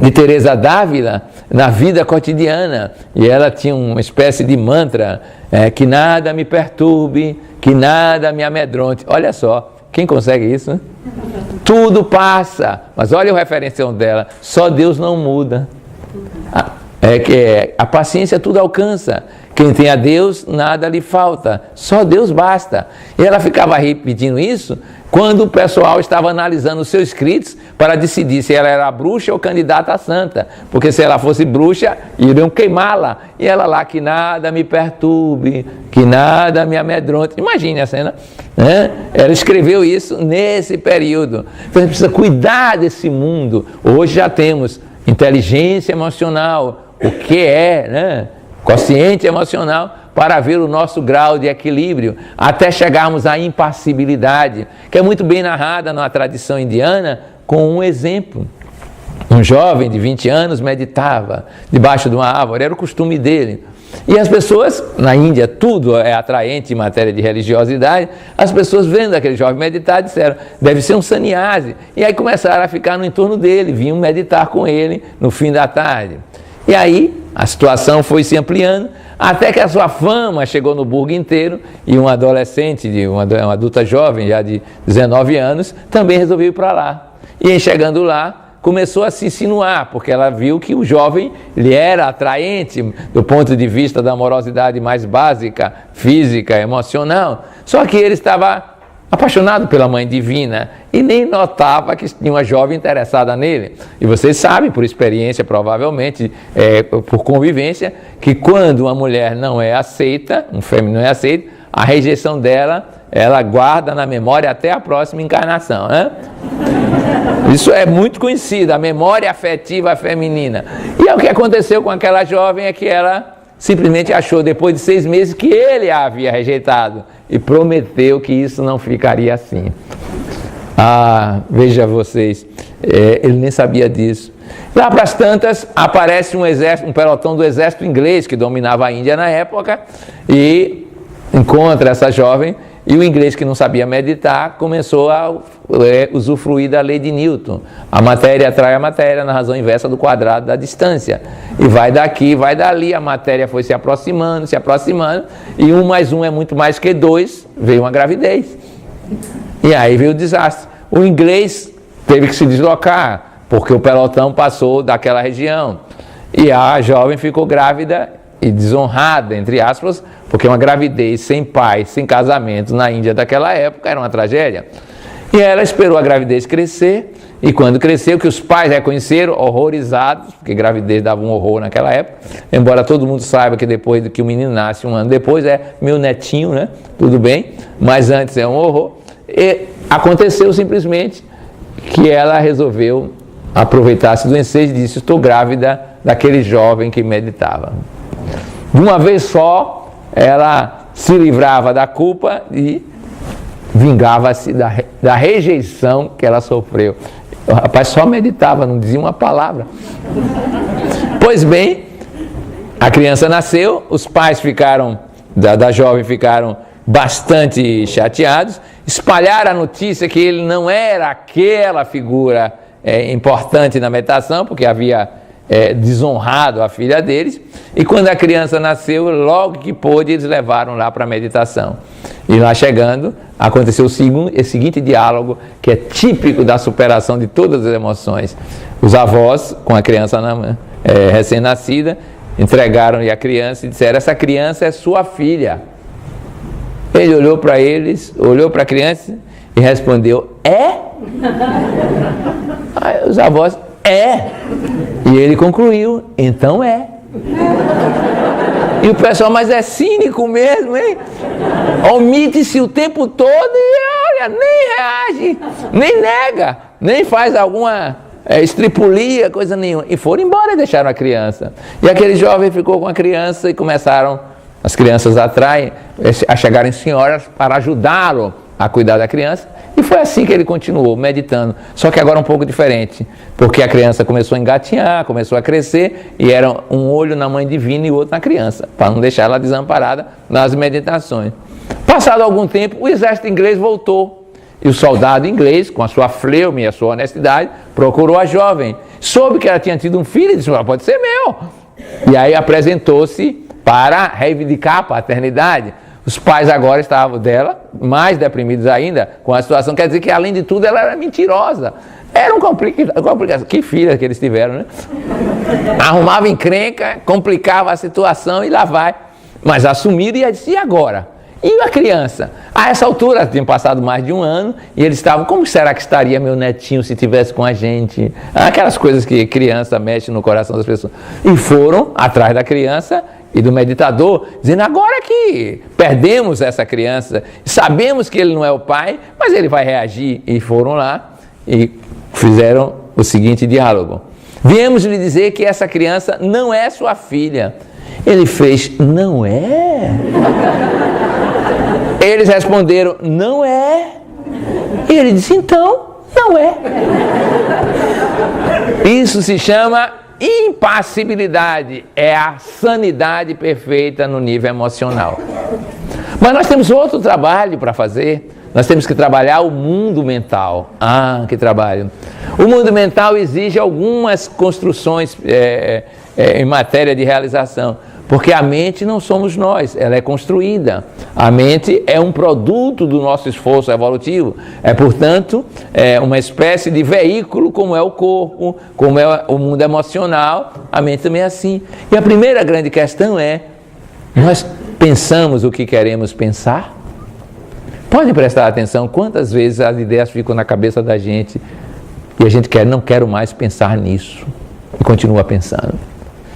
de Teresa d'Ávila na vida cotidiana, e ela tinha uma espécie de mantra, que nada me perturbe, que nada me amedronte. Olha só, quem consegue isso, né? Tudo passa, mas olha o referencial dela, só Deus não muda. A paciência tudo alcança. Quem tem a Deus, nada lhe falta. Só Deus basta. E ela ficava repetindo isso quando o pessoal estava analisando os seus escritos para decidir se ela era bruxa ou candidata a santa. Porque se ela fosse bruxa, iriam queimá-la. E ela lá, que nada me perturbe, que nada me amedronte. Imagine a cena, né? Ela escreveu isso nesse período. Então a gente precisa cuidar desse mundo. Hoje já temos inteligência emocional, o que é, né? Quociente emocional, para ver o nosso grau de equilíbrio, até chegarmos à impassibilidade, que é muito bem narrada na tradição indiana, com um exemplo. Um jovem de 20 anos meditava debaixo de uma árvore, era o costume dele. E as pessoas, na Índia tudo é atraente em matéria de religiosidade, as pessoas vendo aquele jovem meditar disseram, deve ser um sannyasi. E aí começaram a ficar no entorno dele, vinham meditar com ele no fim da tarde. E aí a situação foi se ampliando, até que a sua fama chegou no burgo inteiro, e um adolescente, uma adulta jovem, já de 19 anos, também resolveu ir para lá. E em chegando lá, começou a se insinuar, porque ela viu que o jovem lhe era atraente do ponto de vista da amorosidade mais básica, física, emocional. Só que ele estava apaixonado pela Mãe Divina e nem notava que tinha uma jovem interessada nele. E vocês sabem, por experiência, provavelmente, por convivência, que quando uma mulher não é aceita, um fêmea não é aceito, a rejeição dela, ela guarda na memória até a próxima encarnação, né? Isso é muito conhecido, a memória afetiva feminina. E o que aconteceu com aquela jovem é que ela simplesmente achou, depois de 6 meses, que ele a havia rejeitado e prometeu que isso não ficaria assim. Veja vocês, ele nem sabia disso. Lá para as tantas, aparece um pelotão do exército inglês que dominava a Índia na época e encontra essa jovem. E o inglês, que não sabia meditar, começou a usufruir da lei de Newton. A matéria atrai a matéria na razão inversa do quadrado da distância. E vai daqui, vai dali, a matéria foi se aproximando, e 1 mais 1 é muito mais que 2, veio uma gravidez. E aí veio o desastre. O inglês teve que se deslocar, porque o pelotão passou daquela região. E a jovem ficou grávida e desonrada, entre aspas, porque uma gravidez sem pai, sem casamento na Índia daquela época era uma tragédia. E ela esperou a gravidez crescer, e quando cresceu, que os pais reconheceram, horrorizados, porque gravidez dava um horror naquela época, embora todo mundo saiba que depois que o menino nasce, 1 ano depois, é meu netinho, né? Tudo bem, mas antes é um horror. E aconteceu simplesmente que ela resolveu aproveitar-se do ensejo e disse, estou grávida daquele jovem que meditava. De uma vez só, ela se livrava da culpa e vingava-se da rejeição que ela sofreu. O rapaz só meditava, não dizia uma palavra. Pois bem, a criança nasceu, os pais da jovem ficaram bastante chateados, espalharam a notícia que ele não era aquela figura importante na meditação, porque havia desonrado a filha deles, e quando a criança nasceu, logo que pôde, eles levaram lá para a meditação. E lá chegando, aconteceu o seguinte diálogo, que é típico da superação de todas as emoções. Os avós, com a criança recém-nascida, entregaram-lhe a criança e disseram, essa criança é sua filha. Ele olhou para eles, olhou para a criança e respondeu, é? Aí os avós, é. E ele concluiu, então é. E o pessoal, mas é cínico mesmo, hein? Omite-se o tempo todo e olha, nem reage, nem nega, nem faz alguma estripulia, coisa nenhuma. E foram embora e deixaram a criança. E aquele jovem ficou com a criança e começaram, as crianças atraem, a chegarem senhoras para ajudá-lo a cuidar da criança, e foi assim que ele continuou, meditando, só que agora um pouco diferente, porque a criança começou a engatinhar, começou a crescer, e era um olho na Mãe Divina e o outro na criança, para não deixar ela desamparada nas meditações. Passado algum tempo, o exército inglês voltou, e o soldado inglês, com a sua fleuma e a sua honestidade, procurou a jovem, soube que ela tinha tido um filho, e disse, pode ser meu, e aí apresentou-se para reivindicar a paternidade. Os pais agora estavam dela, mais deprimidos ainda com a situação. Quer dizer que, além de tudo, ela era mentirosa. Era um complicado. Que filha que eles tiveram, né? Arrumava encrenca, complicava a situação e lá vai. Mas assumiram e disse, e agora? E a criança? A essa altura, tinha passado mais de um ano, e eles estavam, como será que estaria meu netinho se estivesse com a gente? Aquelas coisas que criança mexe no coração das pessoas. E foram atrás da criança e do meditador, dizendo, agora que perdemos essa criança, sabemos que ele não é o pai, mas ele vai reagir. E foram lá e fizeram o seguinte diálogo. Viemos lhe dizer que essa criança não é sua filha. Ele fez, não é? Eles responderam, não é. E ele disse, então, não é. Isso se chama impassibilidade. É a sanidade perfeita no nível emocional. Mas nós temos outro trabalho para fazer. Nós temos que trabalhar o mundo mental. Ah, que trabalho! O mundo mental exige algumas construções em matéria de realização. Porque a mente não somos nós, ela é construída. A mente é um produto do nosso esforço evolutivo. É, portanto, uma espécie de veículo, como é o corpo, como é o mundo emocional. A mente também é assim. E a primeira grande questão é, nós pensamos o que queremos pensar? Pode prestar atenção quantas vezes as ideias ficam na cabeça da gente e a gente não quero mais pensar nisso. E continua pensando.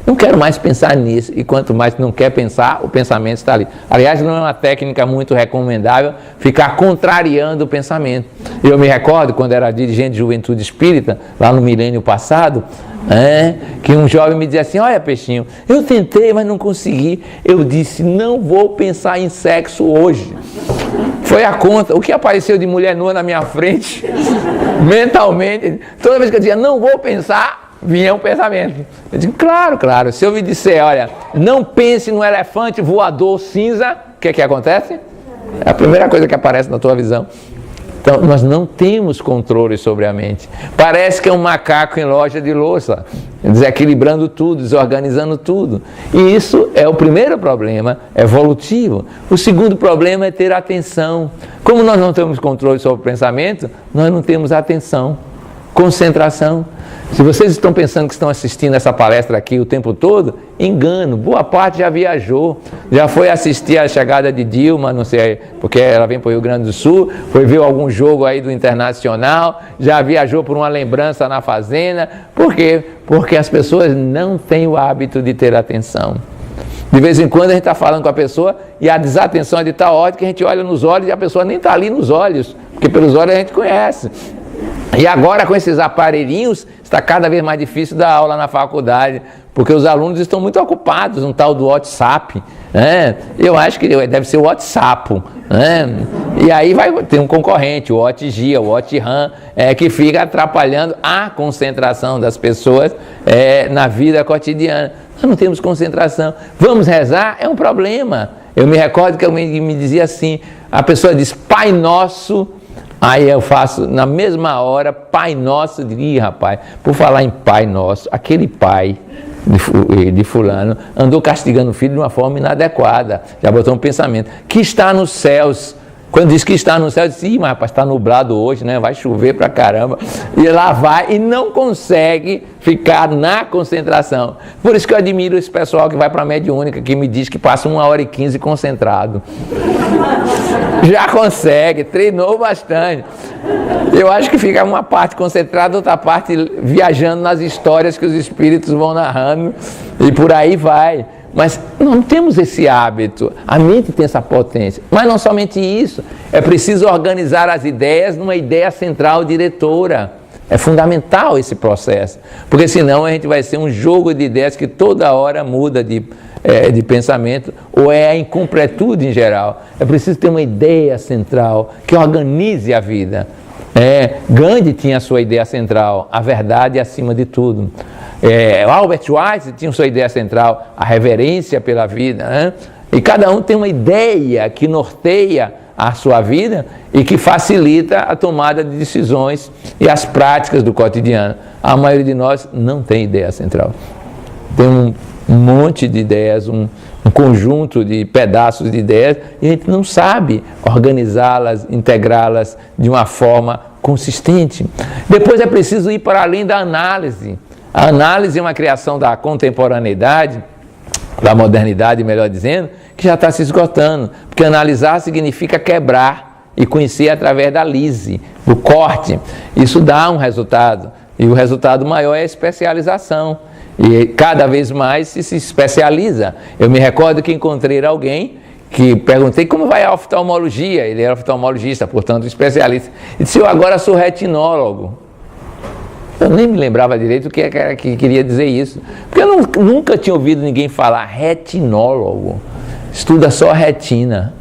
Não quero mais pensar nisso, e quanto mais não quer pensar, o pensamento está ali. Aliás, não é uma técnica muito recomendável ficar contrariando o pensamento. Eu me recordo, quando era dirigente de juventude espírita, lá no milênio passado, que um jovem me dizia assim, olha Peixinho, eu tentei, mas não consegui. Eu disse, não vou pensar em sexo hoje. Foi a conta, o que apareceu de mulher nua na minha frente, mentalmente, toda vez que eu dizia, não vou pensar, vinha um pensamento. Eu digo, claro, se eu me disser, olha, não pense no elefante voador cinza, o que acontece? É a primeira coisa que aparece na tua visão. Então, nós não temos controle sobre a mente. Parece que é um macaco em loja de louça, desequilibrando tudo, desorganizando tudo. E isso é o primeiro problema evolutivo. O segundo problema é ter atenção. Como nós não temos controle sobre o pensamento, nós não temos atenção, concentração. Se vocês estão pensando que estão assistindo essa palestra aqui o tempo todo, engano, boa parte já viajou, já foi assistir a chegada de Dilma, não sei, porque ela vem para o Rio Grande do Sul, foi ver algum jogo aí do Internacional, já viajou por uma lembrança na fazenda. Por quê? Porque as pessoas não têm o hábito de ter atenção. De vez em quando a gente está falando com a pessoa e a desatenção é de tal ordem que a gente olha nos olhos e a pessoa nem está ali nos olhos, porque pelos olhos a gente conhece. E agora com esses aparelhinhos está cada vez mais difícil dar aula na faculdade, porque os alunos estão muito ocupados no tal do WhatsApp, Eu acho que deve ser o WhatsApp, E aí vai ter um concorrente, o WhatsApp, o WhatsApp, que fica atrapalhando a concentração das pessoas na vida cotidiana. Nós não temos concentração. Vamos rezar? É um problema. Eu me recordo que alguém me dizia assim, a pessoa diz, Pai Nosso. Aí eu faço, na mesma hora, Pai Nosso, rapaz, por falar em Pai Nosso, aquele pai de fulano andou castigando o filho de uma forma inadequada, já botou um pensamento, que está nos céus. Quando diz que está no céu, eu disse, mas rapaz, está nublado hoje, vai chover pra caramba. E lá vai e não consegue ficar na concentração. Por isso que eu admiro esse pessoal que vai para a mediúnica, que me diz que passa 1h15 concentrado. Já consegue, treinou bastante. Eu acho que fica uma parte concentrada, outra parte viajando nas histórias que os espíritos vão narrando, e por aí vai. Mas não temos esse hábito, a mente tem essa potência. Mas não somente isso, é preciso organizar as ideias numa ideia central diretora. É fundamental esse processo, porque senão a gente vai ser um jogo de ideias que toda hora muda de pensamento, ou é a incompletude em geral. É preciso ter uma ideia central que organize a vida. Gandhi tinha a sua ideia central, a verdade acima de tudo. Albert Einstein tinha sua ideia central, a reverência pela vida, E cada um tem uma ideia que norteia a sua vida e que facilita a tomada de decisões e as práticas do cotidiano. A maioria de nós não tem ideia central. Tem um monte de ideias, um conjunto de pedaços de ideias, e a gente não sabe organizá-las, integrá-las de uma forma consistente. Depois é preciso ir para além da análise. A análise é uma criação da contemporaneidade, da modernidade, melhor dizendo, que já está se esgotando, porque analisar significa quebrar e conhecer através da lise, do corte. Isso dá um resultado, e o resultado maior é a especialização, e cada vez mais se especializa. Eu me recordo que encontrei alguém que perguntei como vai a oftalmologia, ele era oftalmologista, portanto especialista, e disse: eu agora sou retinólogo. Eu nem me lembrava direito o que era que queria dizer isso, porque eu nunca tinha ouvido ninguém falar retinólogo, estuda só a retina.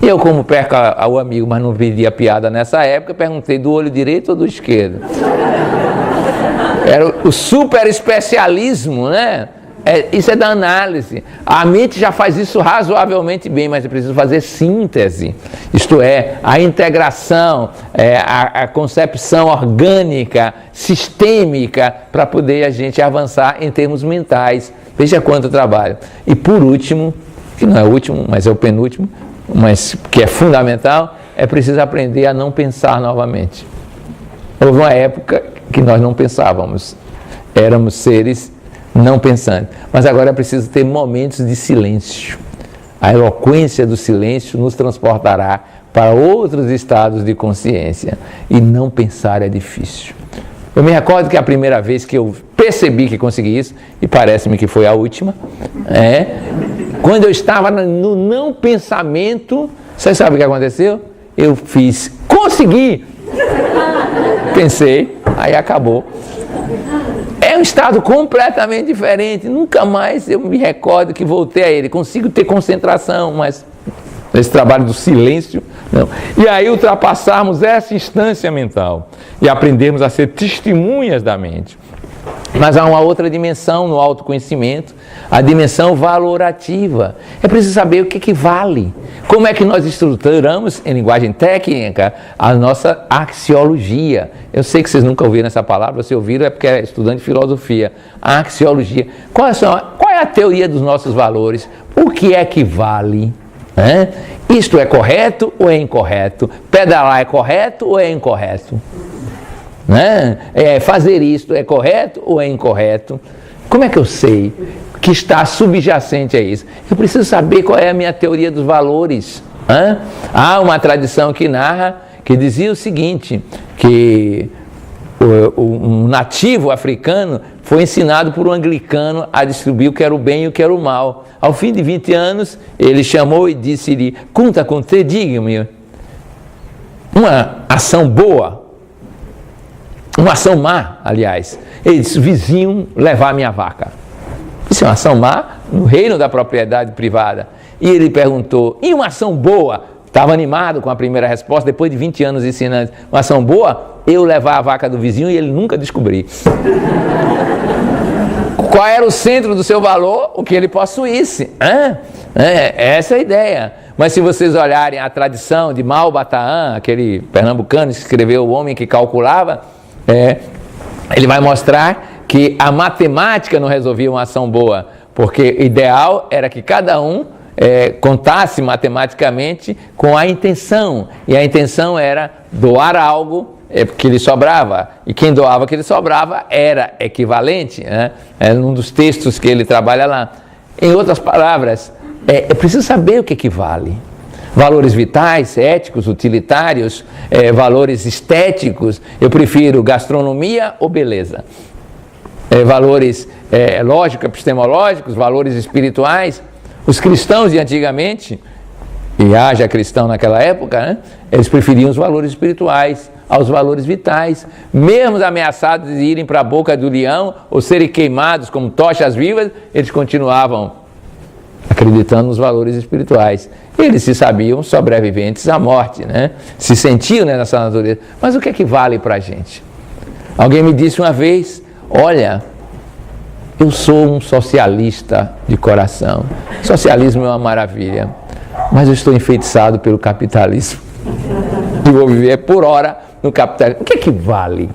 E eu, como perco o amigo, mas não pedi a piada nessa época, perguntei: do olho direito ou do esquerdo? Era o super especialismo, né? Isso é da análise. A mente já faz isso razoavelmente bem, mas é preciso fazer síntese, isto é, a integração, a concepção orgânica, sistêmica, para poder a gente avançar em termos mentais. Veja quanto trabalho. E por último, que não é o último, mas é o penúltimo, mas que é fundamental, é preciso aprender a não pensar novamente. Houve uma época que nós não pensávamos, éramos seres não pensantes, mas agora é preciso ter momentos de silêncio. A eloquência do silêncio nos transportará para outros estados de consciência, e não pensar é difícil. Eu me recordo que a primeira vez que eu percebi que consegui isso, e parece-me que foi a última, quando eu estava no não pensamento. Você sabe o que aconteceu? Eu consegui, pensei, aí acabou. É um estado completamente diferente, nunca mais eu me recordo que voltei a ele, consigo ter concentração, mas esse trabalho do silêncio, não. E aí ultrapassarmos essa instância mental e aprendermos a ser testemunhas da mente. Mas há uma outra dimensão no autoconhecimento, a dimensão valorativa. É preciso saber o que vale. Como é que nós estruturamos, em linguagem técnica, a nossa axiologia. Eu sei que vocês nunca ouviram essa palavra, se ouviram é porque é estudante de filosofia. A axiologia. Qual é a teoria dos nossos valores? O que é que vale? Isto é correto ou é incorreto? Pedalar é correto ou é incorreto? Fazer isto é correto ou é incorreto? Como é que eu sei que está subjacente a isso? Eu preciso saber qual é a minha teoria dos valores. Há uma tradição que narra, que dizia o seguinte, que um nativo africano foi ensinado por um anglicano a distribuir o que era o bem e o que era o mal. Ao fim de 20 anos, ele chamou e disse-lhe: conta com te, diga-me uma ação boa, uma ação má, aliás. Ele disse: vizinho levar minha vaca. Isso é uma ação má no reino da propriedade privada. E ele perguntou: e uma ação boa? Estava animado com a primeira resposta, depois de 20 anos ensinando. Uma ação boa? Eu levar a vaca do vizinho e ele nunca descobrir. Qual era o centro do seu valor? O que ele possuísse. Essa é a ideia. Mas se vocês olharem a tradição de Malbataan, aquele pernambucano que escreveu O Homem que Calculava, ele vai mostrar que a matemática não resolvia uma ação boa, porque o ideal era que cada um contasse matematicamente com a intenção, e a intenção era doar algo que lhe sobrava, e quem doava que lhe sobrava era equivalente, é um dos textos que ele trabalha lá. Em outras palavras, é preciso saber o que equivale. Valores vitais, éticos, utilitários, valores estéticos. Eu prefiro gastronomia ou beleza? Valores lógico-epistemológicos, valores espirituais. Os cristãos de antigamente, e haja cristão naquela época, eles preferiam os valores espirituais aos valores vitais. Mesmo ameaçados de irem para a boca do leão ou serem queimados como tochas vivas, eles continuavam acreditando nos valores espirituais. Eles se sabiam sobreviventes à morte, se sentiam nessa natureza. Mas o que é que vale para a gente? Alguém me disse uma vez: olha, eu sou um socialista de coração. Socialismo é uma maravilha, mas eu estou enfeitiçado pelo capitalismo. E vou viver por hora no capitalismo. O que é que vale?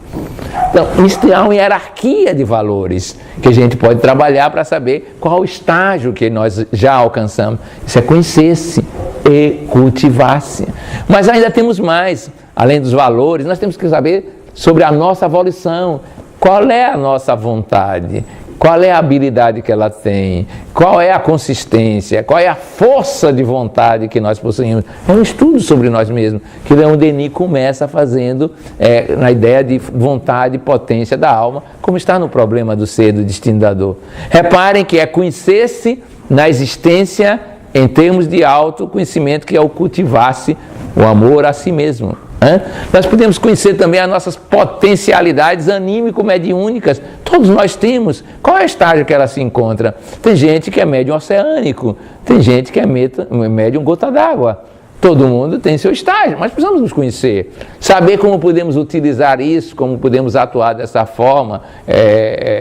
Então, isso é uma hierarquia de valores que a gente pode trabalhar para saber qual o estágio que nós já alcançamos. Isso é conhecer-se e cultivar-se. Mas ainda temos mais. Além dos valores, nós temos que saber sobre a nossa volição. qual é a nossa vontade, qual é a habilidade que ela tem, qual é a consistência, qual é a força de vontade que nós possuímos. É um estudo sobre nós mesmos, que Leon Denis começa fazendo na ideia de vontade e potência da alma, como está no problema do ser, do destino da dor. Reparem que é conhecer-se na existência em termos de autoconhecimento, que é o cultivar-se o amor a si mesmo. Nós podemos conhecer também as nossas potencialidades anímico-mediúnicas. Todos nós temos. Qual é o estágio que ela se encontra? Tem gente que é médium oceânico, tem gente que é médium gota d'água. Todo mundo tem seu estágio, mas precisamos nos conhecer, saber como podemos utilizar isso, como podemos atuar dessa forma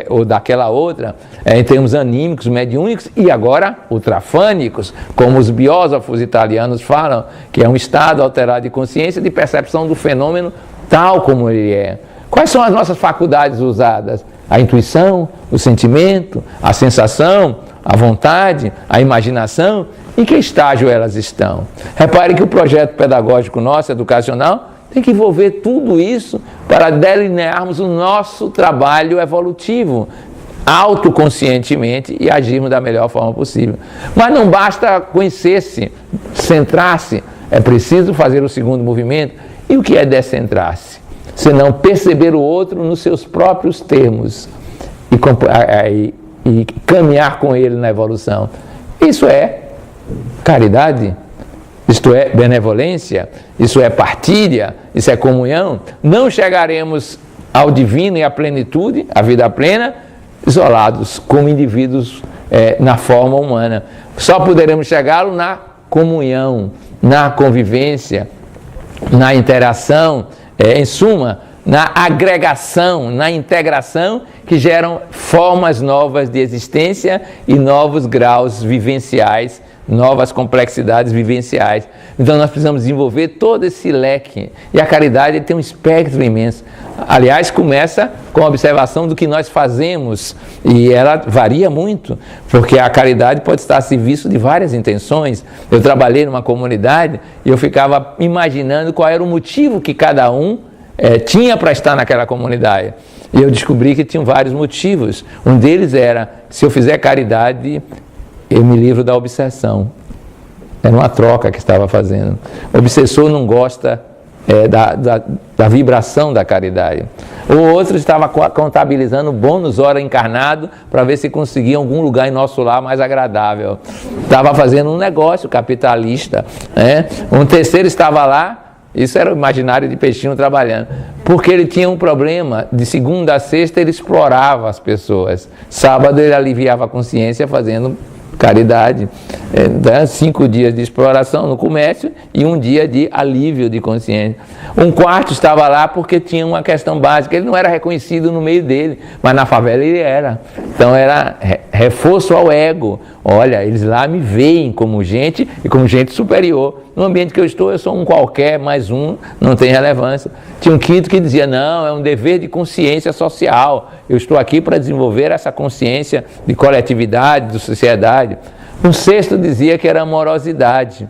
ou daquela outra, em termos anímicos, mediúnicos e agora ultrafânicos, como os biósofos italianos falam, que é um estado alterado de consciência, de percepção do fenômeno tal como ele é. Quais são as nossas faculdades usadas? A intuição, o sentimento, a sensação, a vontade, a imaginação. Em que estágio elas estão? Repare que o projeto pedagógico nosso, educacional, tem que envolver tudo isso para delinearmos o nosso trabalho evolutivo, autoconscientemente, e agirmos da melhor forma possível. Mas não basta conhecer-se, centrar-se, é preciso fazer o segundo movimento. E o que é descentrar-se? Senão perceber o outro nos seus próprios termos e caminhar com ele na evolução. Isso é caridade, isto é benevolência, isso é partilha, isso é comunhão. Não chegaremos ao divino e à plenitude, à vida plena, isolados como indivíduos na forma humana. Só poderemos chegá-lo na comunhão, na convivência, na interação, em suma, na agregação, na integração, que geram formas novas de existência e novos graus vivenciais, novas complexidades vivenciais. Então nós precisamos desenvolver todo esse leque. E a caridade tem um espectro imenso. Aliás, começa com a observação do que nós fazemos, e ela varia muito, porque a caridade pode estar a serviço de várias intenções. Eu trabalhei numa comunidade e eu ficava imaginando qual era o motivo que cada um tinha para estar naquela comunidade. E eu descobri que tinham vários motivos. Um deles era, se eu fizer caridade, eu me livro da obsessão. Era uma troca que estava fazendo. O obsessor não gosta da vibração da caridade. O outro estava contabilizando bônus hora encarnado para ver se conseguia algum lugar em nosso lar mais agradável. Estava fazendo um negócio capitalista. Um terceiro estava lá, isso era o imaginário de Peixinho trabalhando, porque ele tinha um problema, de segunda a sexta ele explorava as pessoas, sábado ele aliviava a consciência fazendo caridade, 5 dias de exploração no comércio e 1 dia de alívio de consciência. Um quarto estava lá porque tinha uma questão básica, ele não era reconhecido no meio dele, mas na favela ele era. Então era reforço ao ego. Olha, eles lá me veem como gente e como gente superior. No ambiente que eu estou, eu sou um qualquer, mais um, não tem relevância. Tinha um quinto que dizia, não, é um dever de consciência social. Eu estou aqui para desenvolver essa consciência de coletividade, de sociedade. Um sexto dizia que era amorosidade.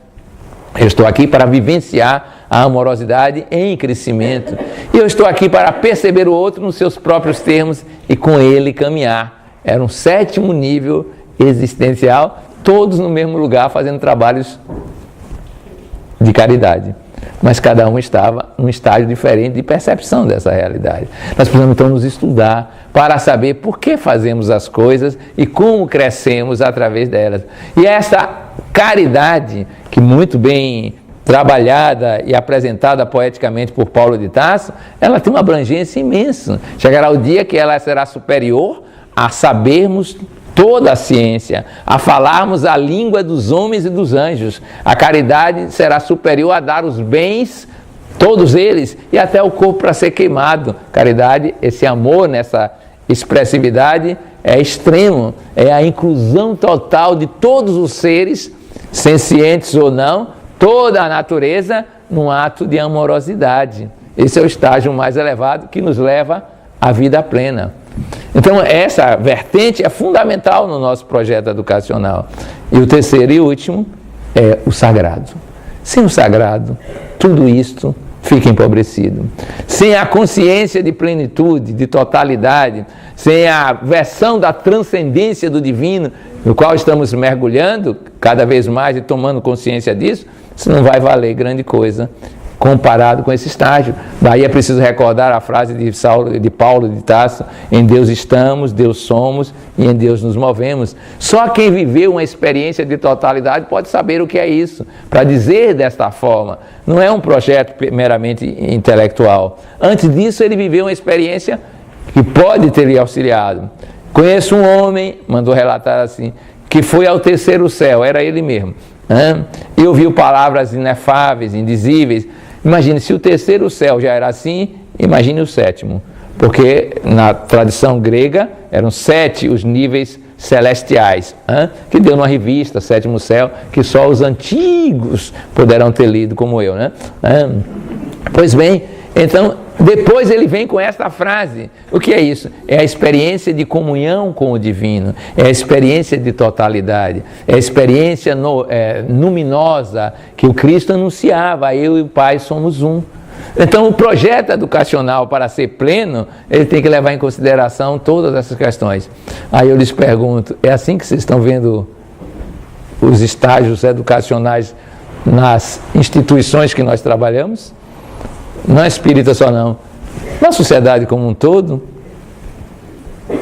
Eu estou aqui para vivenciar a amorosidade em crescimento. E eu estou aqui para perceber o outro nos seus próprios termos e com ele caminhar. Era um 7º nível existencial, todos no mesmo lugar fazendo trabalhos de caridade. Mas cada um estava num estágio diferente de percepção dessa realidade. Nós precisamos então nos estudar para saber por que fazemos as coisas e como crescemos através delas. E essa caridade, que muito bem trabalhada e apresentada poeticamente por Paulo de Tarso, ela tem uma abrangência imensa. Chegará o dia que ela será superior a sabermos toda a ciência, a falarmos a língua dos homens e dos anjos. A caridade será superior a dar os bens, todos eles, e até o corpo para ser queimado. Caridade, esse amor nessa expressividade é extremo, é a inclusão total de todos os seres, sencientes ou não, toda a natureza, num ato de amorosidade. Esse é o estágio mais elevado que nos leva à vida plena. Então essa vertente é fundamental no nosso projeto educacional. E o terceiro e último é o sagrado. Sem o sagrado, tudo isto fica empobrecido. Sem a consciência de plenitude, de totalidade, sem a versão da transcendência do divino, no qual estamos mergulhando cada vez mais e tomando consciência disso, isso não vai valer grande coisa comparado com esse estágio. Daí é preciso recordar a frase de Paulo de Tarso: em Deus estamos, Deus somos e em Deus nos movemos. Só quem viveu uma experiência de totalidade pode saber o que é isso, para dizer desta forma. Não é um projeto meramente intelectual. Antes disso, ele viveu uma experiência que pode ter lhe auxiliado. Conheço um homem, mandou relatar assim, que foi ao terceiro céu, era ele mesmo, e ouviu palavras inefáveis, indizíveis. Imagine, se o terceiro céu já era assim, imagine o sétimo, porque na tradição grega eram 7 os níveis celestiais, que deu numa revista, Sétimo Céu, que só os antigos poderão ter lido, como eu, né? Pois bem, então, depois ele vem com esta frase. O que é isso? É a experiência de comunhão com o divino, é a experiência de totalidade, é a experiência luminosa que o Cristo anunciava: eu e o Pai somos um. Então, o projeto educacional, para ser pleno, ele tem que levar em consideração todas essas questões. Aí eu lhes pergunto, é assim que vocês estão vendo os estágios educacionais nas instituições que nós trabalhamos? Não é espírita só não, na sociedade como um todo.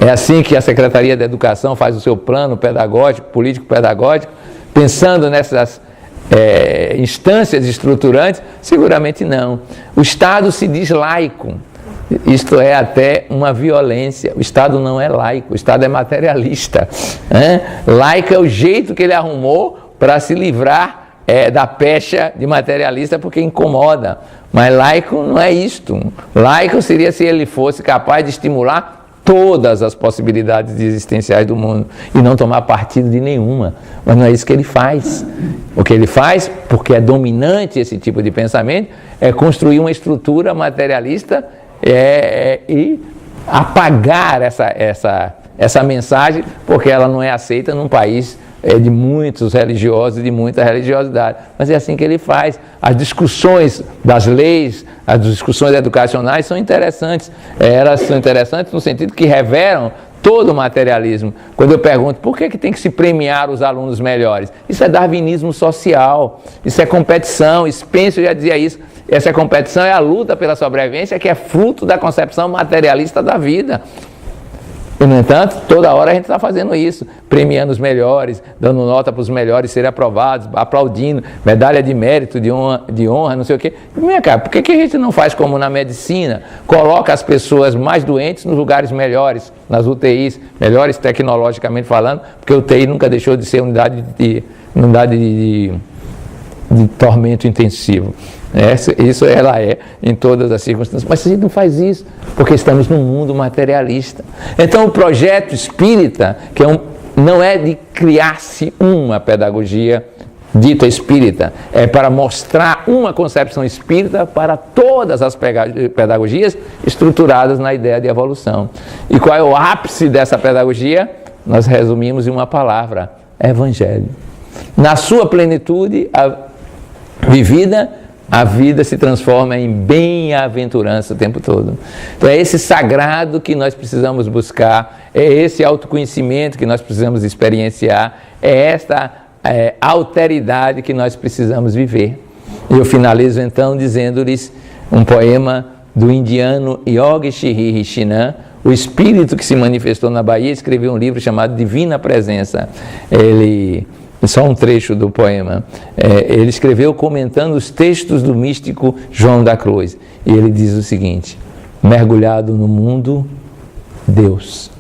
É assim que a Secretaria da Educação faz o seu plano pedagógico, político-pedagógico, pensando nessas instâncias estruturantes? Seguramente não. O Estado se diz laico, isto é até uma violência. O Estado não é laico, o Estado é materialista. Laico é o jeito que ele arrumou para se livrar da pecha de materialista, porque incomoda. Mas laico não é isto. Laico seria se ele fosse capaz de estimular todas as possibilidades existenciais do mundo e não tomar partido de nenhuma. Mas não é isso que ele faz. O que ele faz, porque é dominante esse tipo de pensamento, é construir uma estrutura materialista e apagar essa mensagem, porque ela não é aceita num país de muitos religiosos e de muita religiosidade. Mas é assim que ele faz. As discussões das leis, as discussões educacionais são interessantes. Elas são interessantes no sentido que revelam todo o materialismo. Quando eu pergunto por que tem que se premiar os alunos melhores, isso é darwinismo social, isso é competição. Spencer já dizia isso. Essa competição é a luta pela sobrevivência, que é fruto da concepção materialista da vida. E, no entanto, toda hora a gente está fazendo isso, premiando os melhores, dando nota para os melhores serem aprovados, aplaudindo, medalha de mérito, de honra, não sei o quê. Minha cara, por que a gente não faz como na medicina? Coloca as pessoas mais doentes nos lugares melhores, nas UTIs, melhores tecnologicamente falando, porque a UTI nunca deixou de ser unidade de tormento intensivo. Isso ela é em todas as circunstâncias. Mas a gente não faz isso, porque estamos num mundo materialista. Então o projeto espírita, que não é de criar-se uma pedagogia dita espírita, é para mostrar uma concepção espírita para todas as pedagogias estruturadas na ideia de evolução. E qual é o ápice dessa pedagogia? Nós resumimos em uma palavra: Evangelho. Na sua plenitude vivida, a vida se transforma em bem-aventurança o tempo todo. Então é esse sagrado que nós precisamos buscar, é esse autoconhecimento que nós precisamos experienciar, é esta alteridade que nós precisamos viver. E eu finalizo então dizendo-lhes um poema do indiano Yogi Shri Rishinan, o espírito que se manifestou na Bahia, escreveu um livro chamado Divina Presença. Só um trecho do poema. Ele escreveu comentando os textos do místico João da Cruz. E ele diz o seguinte: mergulhado no mundo, Deus.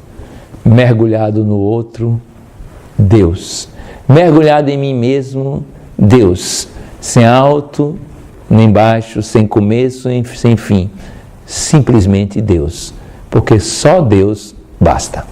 Mergulhado no outro, Deus. Mergulhado em mim mesmo, Deus. Sem alto, nem baixo, sem começo, sem fim. Simplesmente Deus. Porque só Deus basta.